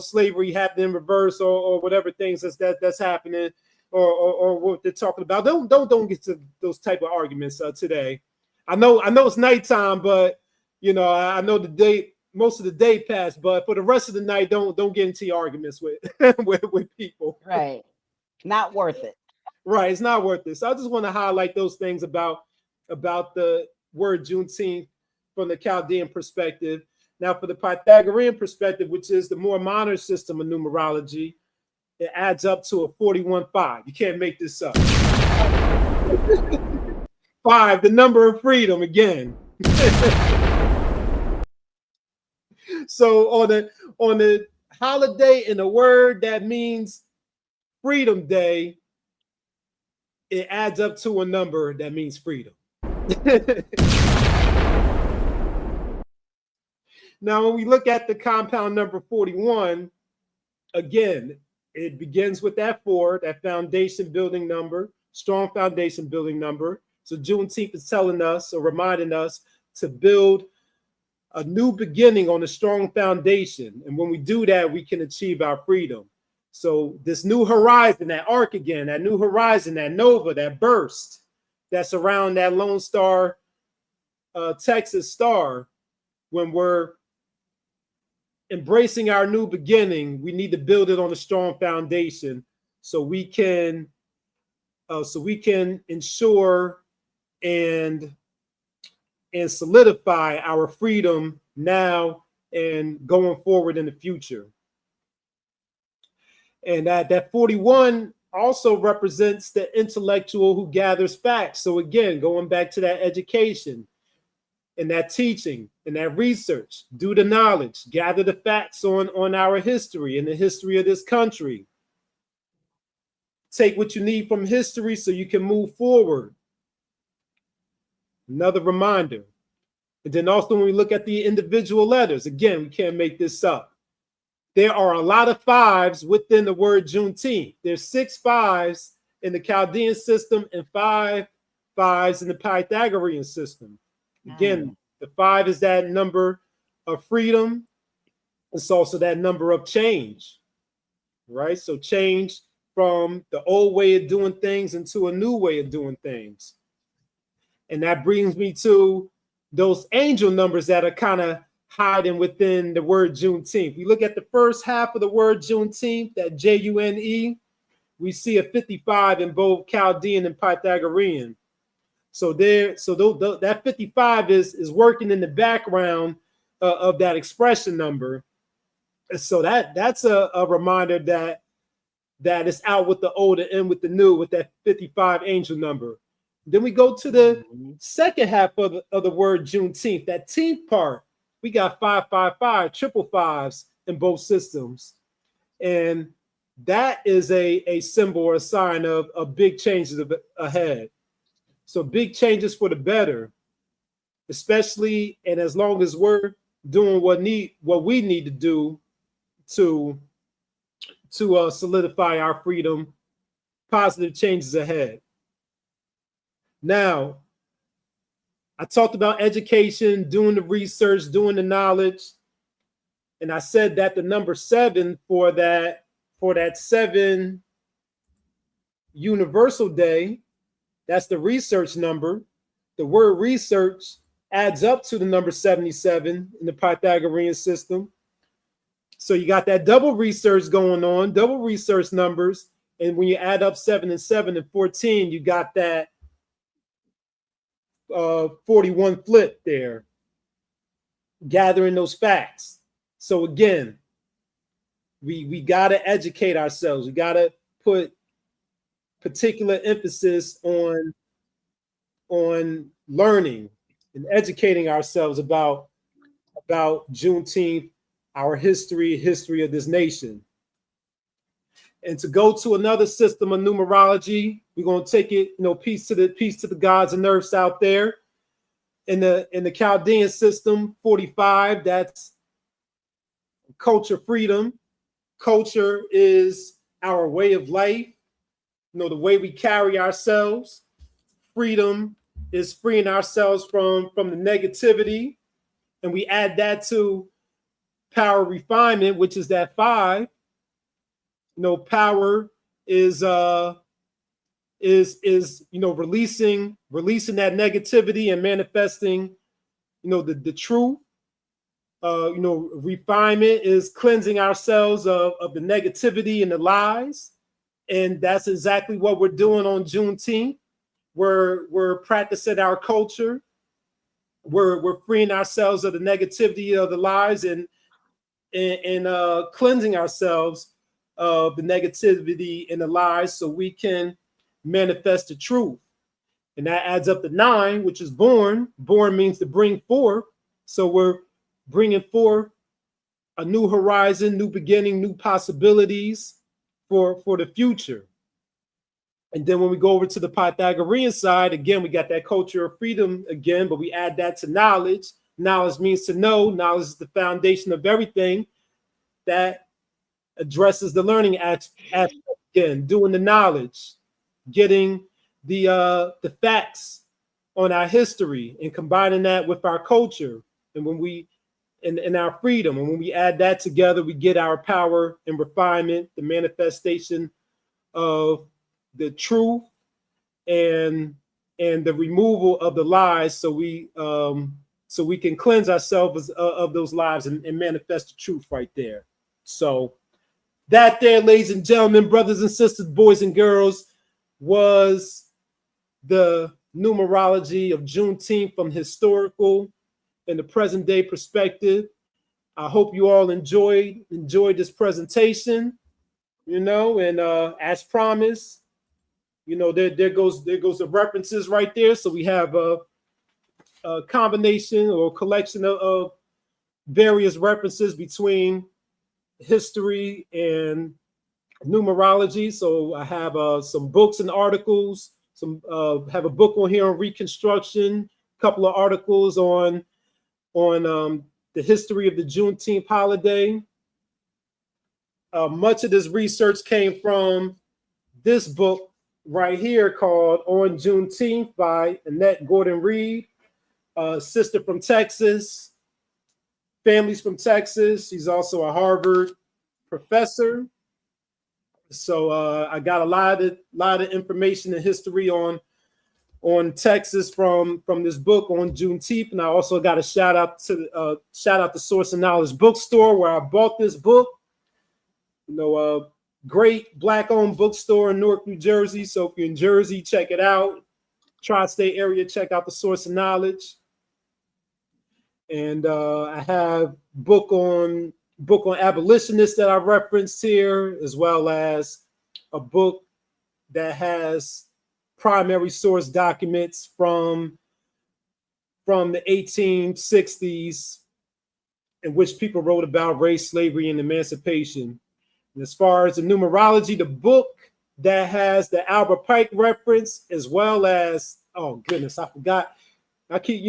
slavery happening in reverse, or whatever things that's happening, or what they're talking about. Don't get to those type of arguments today. I know it's nighttime, but I know the day, most of the day passed, but for the rest of the night, don't get into arguments with with people. Right. Not worth it. Right, it's not worth it. So I just want to highlight those things about the word Juneteenth from the Chaldean perspective. Now, for the Pythagorean perspective, which is the more modern system of numerology, it adds up to a 41-5. You can't make this up. 5, the number of freedom again. So on the holiday in a word that means Freedom Day, it adds up to a number that means freedom. Now, when we look at the compound number 41, again, it begins with that 4, that foundation building number, strong foundation building number. So Juneteenth is telling us, or reminding us, to build a new beginning on a strong foundation. And when we do that, we can achieve our freedom. So this new horizon, that arc again, that new horizon, that nova, that burst that's around that Lone Star, Texas star, when we're embracing our new beginning, we need to build it on a strong foundation so we can ensure and solidify our freedom now and going forward in the future. And that 41 also represents the intellectual who gathers facts. So again, going back to that education and that teaching and that research, do the knowledge, gather the facts on our history and the history of this country. Take what you need from history so you can move forward. Another reminder. And then also when we look at the individual letters, again, we can't make this up. There are a lot of 5s within the word Juneteenth. There's 6 5s in the Chaldean system and 5 5s in the Pythagorean system. Again, the 5 is that number of freedom. It's also that number of change, right? So change from the old way of doing things into a new way of doing things. And that brings me to those angel numbers that are kind of hiding within the word Juneteenth. We look at the first half of the word Juneteenth, that June, we see a 55 in both Chaldean and Pythagorean. So that 55 is working in the background of that expression number. So that's a reminder that is out with the old and in with the new, with that 55 angel number. Then we go to the second half of the word Juneteenth, that teenth part. We got 555, triple fives in both systems. And that is a symbol or a sign of big changes ahead. So big changes for the better, especially and as long as we're doing what we need to do to solidify our freedom, positive changes ahead. Now, I talked about education, doing the research, doing the knowledge, and I said that the number 7 for that 7 universal day, that's the research number. The word research adds up to the number 77 in the Pythagorean system. So you got that double research going on, double research numbers, and when you add up 7 and 7 and 14, you got that 41 flip there, gathering those facts. So again, we got to educate ourselves. We got to put particular emphasis on learning and educating ourselves about Juneteenth, our history of this nation. And to go to another system of numerology, we're going to take it, peace to the gods and earths out there. In the Chaldean system, 45, that's culture freedom. Culture is our way of life, the way we carry ourselves. Freedom is freeing ourselves from the negativity. And we add that to power refinement, which is that 5. Power is releasing that negativity and manifesting the truth. Refinement is cleansing ourselves of the negativity and the lies, and that's exactly what we're doing on Juneteenth. We're practicing our culture. We're freeing ourselves of the negativity of the lies and cleansing ourselves of the negativity and the lies so we can manifest the truth. And that adds up to 9, which is born. Born means to bring forth. So we're bringing forth a new horizon, new beginning, new possibilities for the future. And then when we go over to the Pythagorean side, again, we got that culture of freedom again, but we add that to knowledge. Knowledge means to know. Knowledge is the foundation of everything. That addresses the learning aspect again, doing the knowledge, getting the facts on our history and combining that with our culture. And when we in our freedom, and when we add that together, we get our power and refinement, the manifestation of the truth and the removal of the lies, so we can cleanse ourselves of those lies and manifest the truth right there. So that there, ladies and gentlemen, brothers and sisters, boys and girls, was the numerology of Juneteenth from historical and the present day perspective. I hope you all enjoyed this presentation, and as promised, there goes the references right there. So we have a combination or collection of various references between history and numerology. So I have some books and articles. Have a book on here on Reconstruction, a couple of articles on the history of the Juneteenth holiday. Much of this research came from this book right here called On Juneteenth by Annette Gordon Reed, sister from Texas, families from Texas. She's also a Harvard professor. So I got a lot of information and history on Texas from this book on Juneteenth, and I also got a shout out to Source of Knowledge Bookstore where I bought this book. Great Black-owned bookstore in Newark, New Jersey. So if you're in Jersey, check it out. Tri-state area, check out the Source of Knowledge. And I have book on abolitionists that I referenced here, as well as a book that has primary source documents from the 1860s in which people wrote about race, slavery, and emancipation. And as far as the numerology, the book that has the Albert Pike reference, as well as, oh goodness, I forgot. I keep,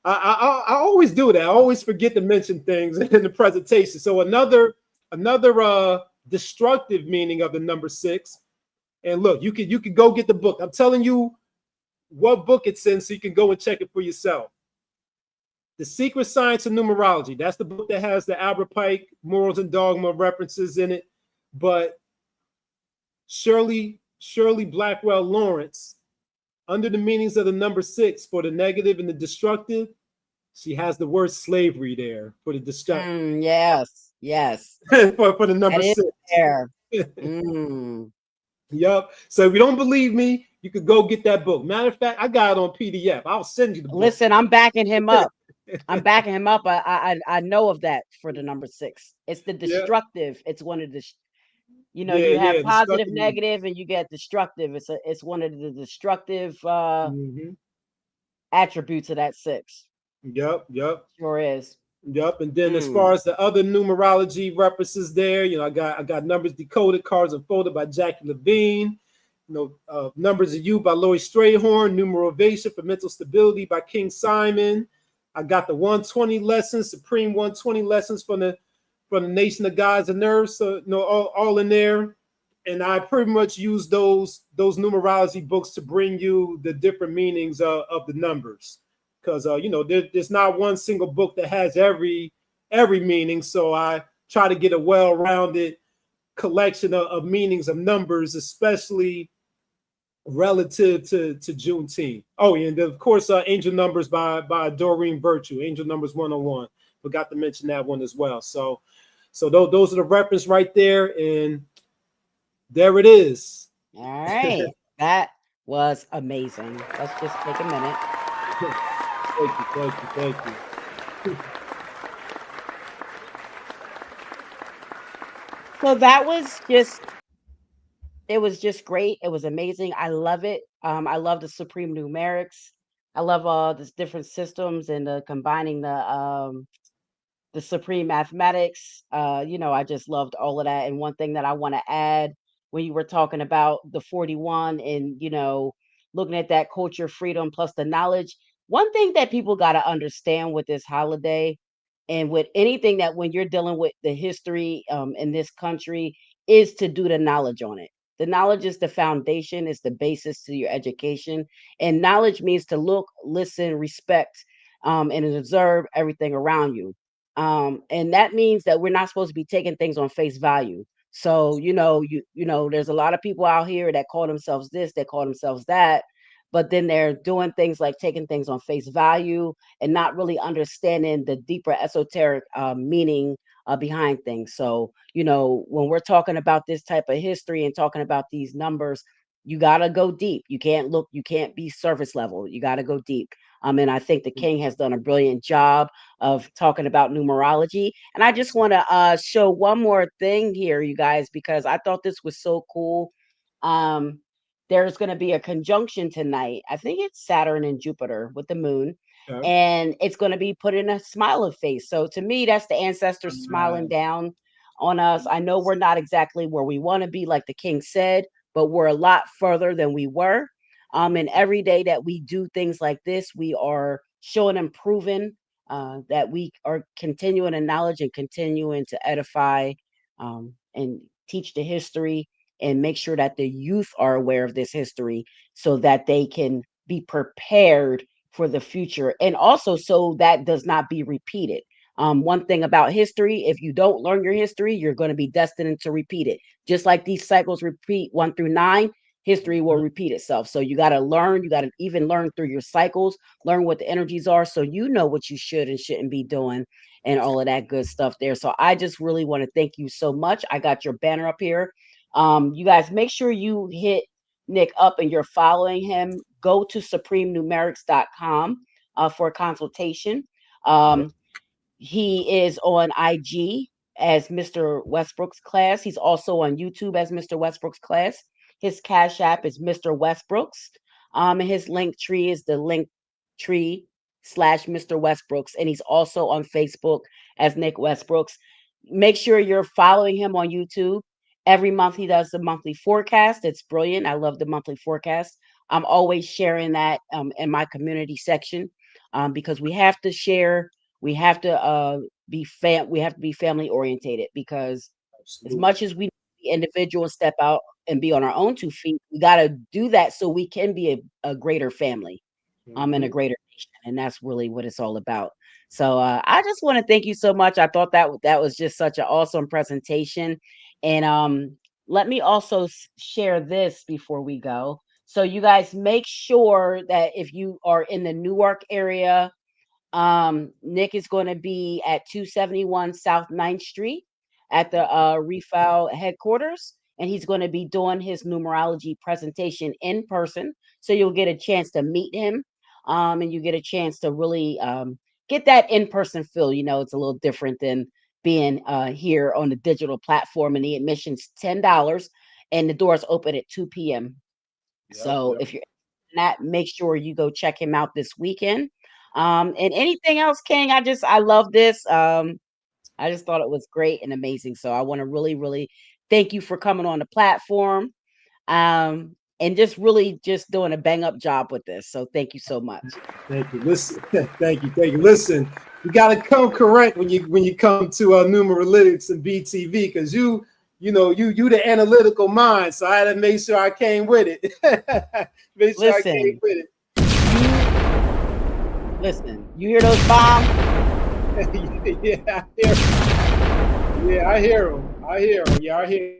I always do that. I always forget to mention things in the presentation. So another destructive meaning of the number 6. And look, you can go get the book. I'm telling you what book it's in, so you can go and check it for yourself. The Secret Science of Numerology. That's the book that has the Albert Pike Morals and Dogma references in it. But Shirley Blackwell Lawrence, under the meanings of the number 6 for the negative and the destructive, she has the word slavery there for the destructive. Yes. for the number 6. There. Yep. So if you don't believe me, you could go get that book. Matter of fact, I got it on PDF. I'll send you the book. Listen, I'm backing him up. I know of that for the number 6. It's the destructive. Yeah. It's one of the, you have positive, negative, and you get destructive. It's one of the destructive attributes of that six. Yep, yep. Sure is. Yep. And then as Mm. far as the other numerology references there, I got numbers decoded, cards unfolded by Jackie Levine. Numbers of You by Lloyd Strayhorn, Numerovation for Mental Stability by King Simon. I got the 120 lessons, Supreme 120 lessons from the Nation of Gods and Nerves. So all in there. And I pretty much use those numerology books to bring you the different meanings of the numbers, because there's not one single book that has every meaning. So I try to get a well-rounded collection of meanings of numbers, especially relative to Juneteenth. Oh, yeah, and then of course, Angel Numbers by Doreen Virtue, Angel Numbers 101. Forgot to mention that one as well. So those are the reference right there, and there it is. All right. That was amazing. Let's just take a minute. Thank you. So that was just it was just great. It was amazing. I love it. I love the supreme numerics. I love all the different systems and combining the supreme mathematics. I just loved all of that. And one thing that I want to add when you were talking about the 41 and, looking at that culture, freedom plus the knowledge, one thing that people got to understand with this holiday and with anything that when you're dealing with the history in this country is to do the knowledge on it. The knowledge is the foundation, is the basis to your education. And knowledge means to look, listen, respect, and observe everything around you, and that means that we're not supposed to be taking things on face value. So, there's a lot of people out here that call themselves this, they call themselves that, but then they're doing things like taking things on face value and not really understanding the deeper esoteric meaning behind things. So, when we're talking about this type of history and talking about these numbers, you got to go deep. You can't be surface level. You got to go deep. And I think the king has done a brilliant job of talking about numerology. And I just want to show one more thing here, you guys, because I thought this was so cool. Um, there's going to be a conjunction tonight. I think it's Saturn and Jupiter with the moon, Yeah. and it's going to be putting a smile of face. So to me, that's the ancestors smiling down on us. I know we're not exactly where we want to be, like the king said, but we're a lot further than we were. And every day that we do things like this, we are showing and proving that we are continuing in knowledge and continuing to edify and teach the history and make sure that the youth are aware of this history so that they can be prepared for the future, and also so that does not be repeated. One thing about history, if you don't learn your history, you're going to be destined to repeat it. Just like these cycles repeat 1 through 9, history will repeat itself. So you got to learn, you got to even learn through your cycles, learn what the energies are so you know what you should and shouldn't be doing and all of that good stuff there. So I just really want to thank you so much. I got your banner up here. You guys make sure you hit Nick up and you're following him. Go to supremenumerics.com for a consultation. Yep. Um, he is on IG as Mr. Westbrook's class. He's also on YouTube as Mr. Westbrook's class. His Cash App is Mr. Westbrooks. And his link tree is the link tree / Mr. Westbrooks. And he's also on Facebook as Nick Westbrooks. Make sure you're following him on YouTube. Every month he does the monthly forecast. It's brilliant. I love the monthly forecast. I'm always sharing that in my community section because we have to share. We have to we have to be family orientated because as Absolutely. much as we be individual step out and be on our own 2 feet, we got to do that so we can be a greater family and a Mhm. greater nation, and that's really what it's all about. So I just want to thank you so much. I thought that was just such an awesome presentation, and let me also share this before we go. So you guys make sure that if you are in the Newark area, Nick is going to be at 271 South 9th Street at the Refile headquarters, and he's going to be doing his numerology presentation in person. So you'll get a chance to meet him, and you get a chance to really get that in person feel. It's a little different than being here on the digital platform, and the admission's $10, and the doors open at 2 p.m. Yep. So Yep. if you're that, make sure you go check him out this weekend. And anything else, King, I love this. I just thought it was great and amazing. So I want to really, really thank you for coming on the platform. And just really just doing a bang up job with this. So thank you so much. Thank you. Listen, thank you. Listen, you got to come correct when you come to Numerologics and BTV, because you the analytical mind. So I had to make sure I came with it. I came with it. Listen, you hear those bombs? Yeah, I hear them. Yeah, I hear.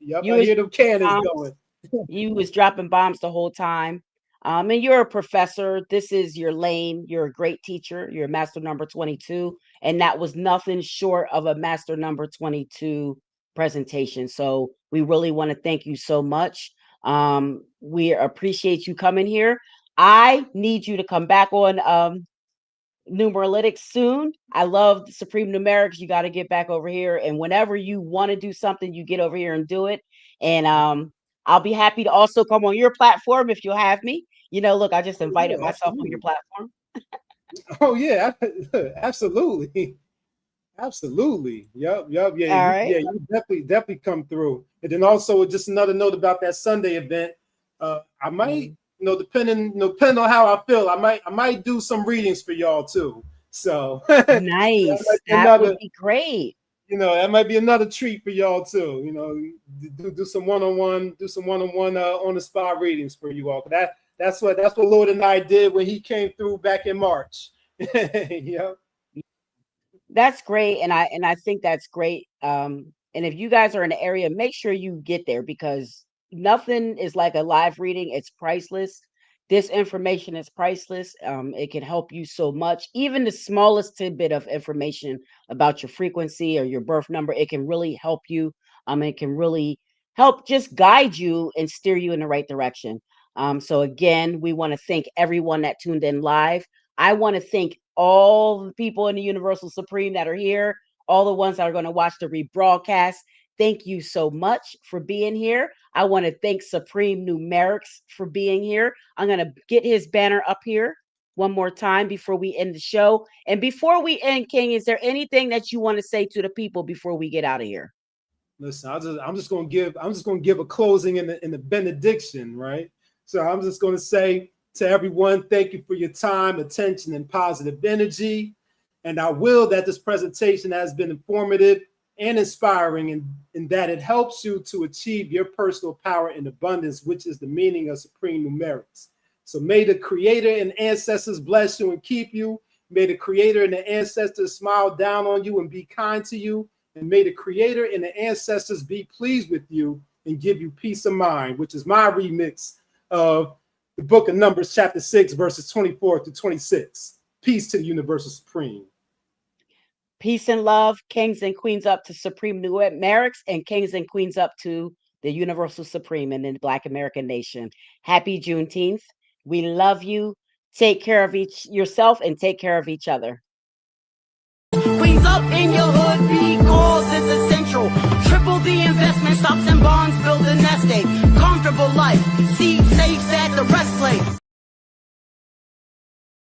Yep, I hear them cannons going. You was dropping bombs the whole time. And you're a professor. This is your lane. You're a great teacher. You're a master number 22. And that was nothing short of a master number 22 presentation. So we really want to thank you so much. We appreciate you coming here. I need you to come back on Numerologics soon. I love Supreme Numerics. You got to get back over here. And whenever you want to do something, you get over here and do it. And I'll be happy to also come on your platform if you'll have me. Look, I just invited myself on your platform. Oh yeah, absolutely. Absolutely. Yep. Yeah. You definitely come through. And then also just another note about that Sunday event. I might, depending on how I feel, I might do some readings for y'all too. So nice. That would be great. That might be another treat for y'all too. Do some one-on-one, on the spot readings for you all. That's what Lord and I did when he came through back in March. Yep. That's great, and I think that's great. And if you guys are in the area, make sure you get there, because nothing is like a live reading. It's priceless. This information is priceless. It can help you so much. Even the smallest tidbit of information about your frequency or your birth number, it can really help you. It can really help just guide you and steer you in the right direction. So again, we want to thank everyone that tuned in live. I want to thank all the people in the Universal Supreme that are here, all the ones that are going to watch the rebroadcast. Thank you so much for being here. I want to thank Supreme Numerics for being here. I'm going to get his banner up here one more time before we end the show. And before we end, King, is there anything that you want to say to the people before we get out of here? Listen, I'm just going to give a closing in the benediction, right? So I'm just going to say to everyone, thank you for your time, attention, and positive energy. And I will that this presentation has been informative and inspiring, in that it helps you to achieve your personal power and abundance, which is the meaning of Supreme Numerics. So may the Creator and ancestors bless you and keep you. May the Creator and the ancestors smile down on you and be kind to you. And may the Creator and the ancestors be pleased with you and give you peace of mind, which is my remix of the book of Numbers, chapter 6, verses 24 to 26. Peace to the Universal Supreme. Peace and love, kings and queens up to Supreme Numerics, and kings and queens up to the Universal Supreme and the Black American Nation. Happy Juneteenth. We love you. Take care of yourself and take care of each other. Queens up in your hood because it's essential. Triple the investment, stocks and bonds, build a nest egg. Comfortable life, seed safe at the rest place.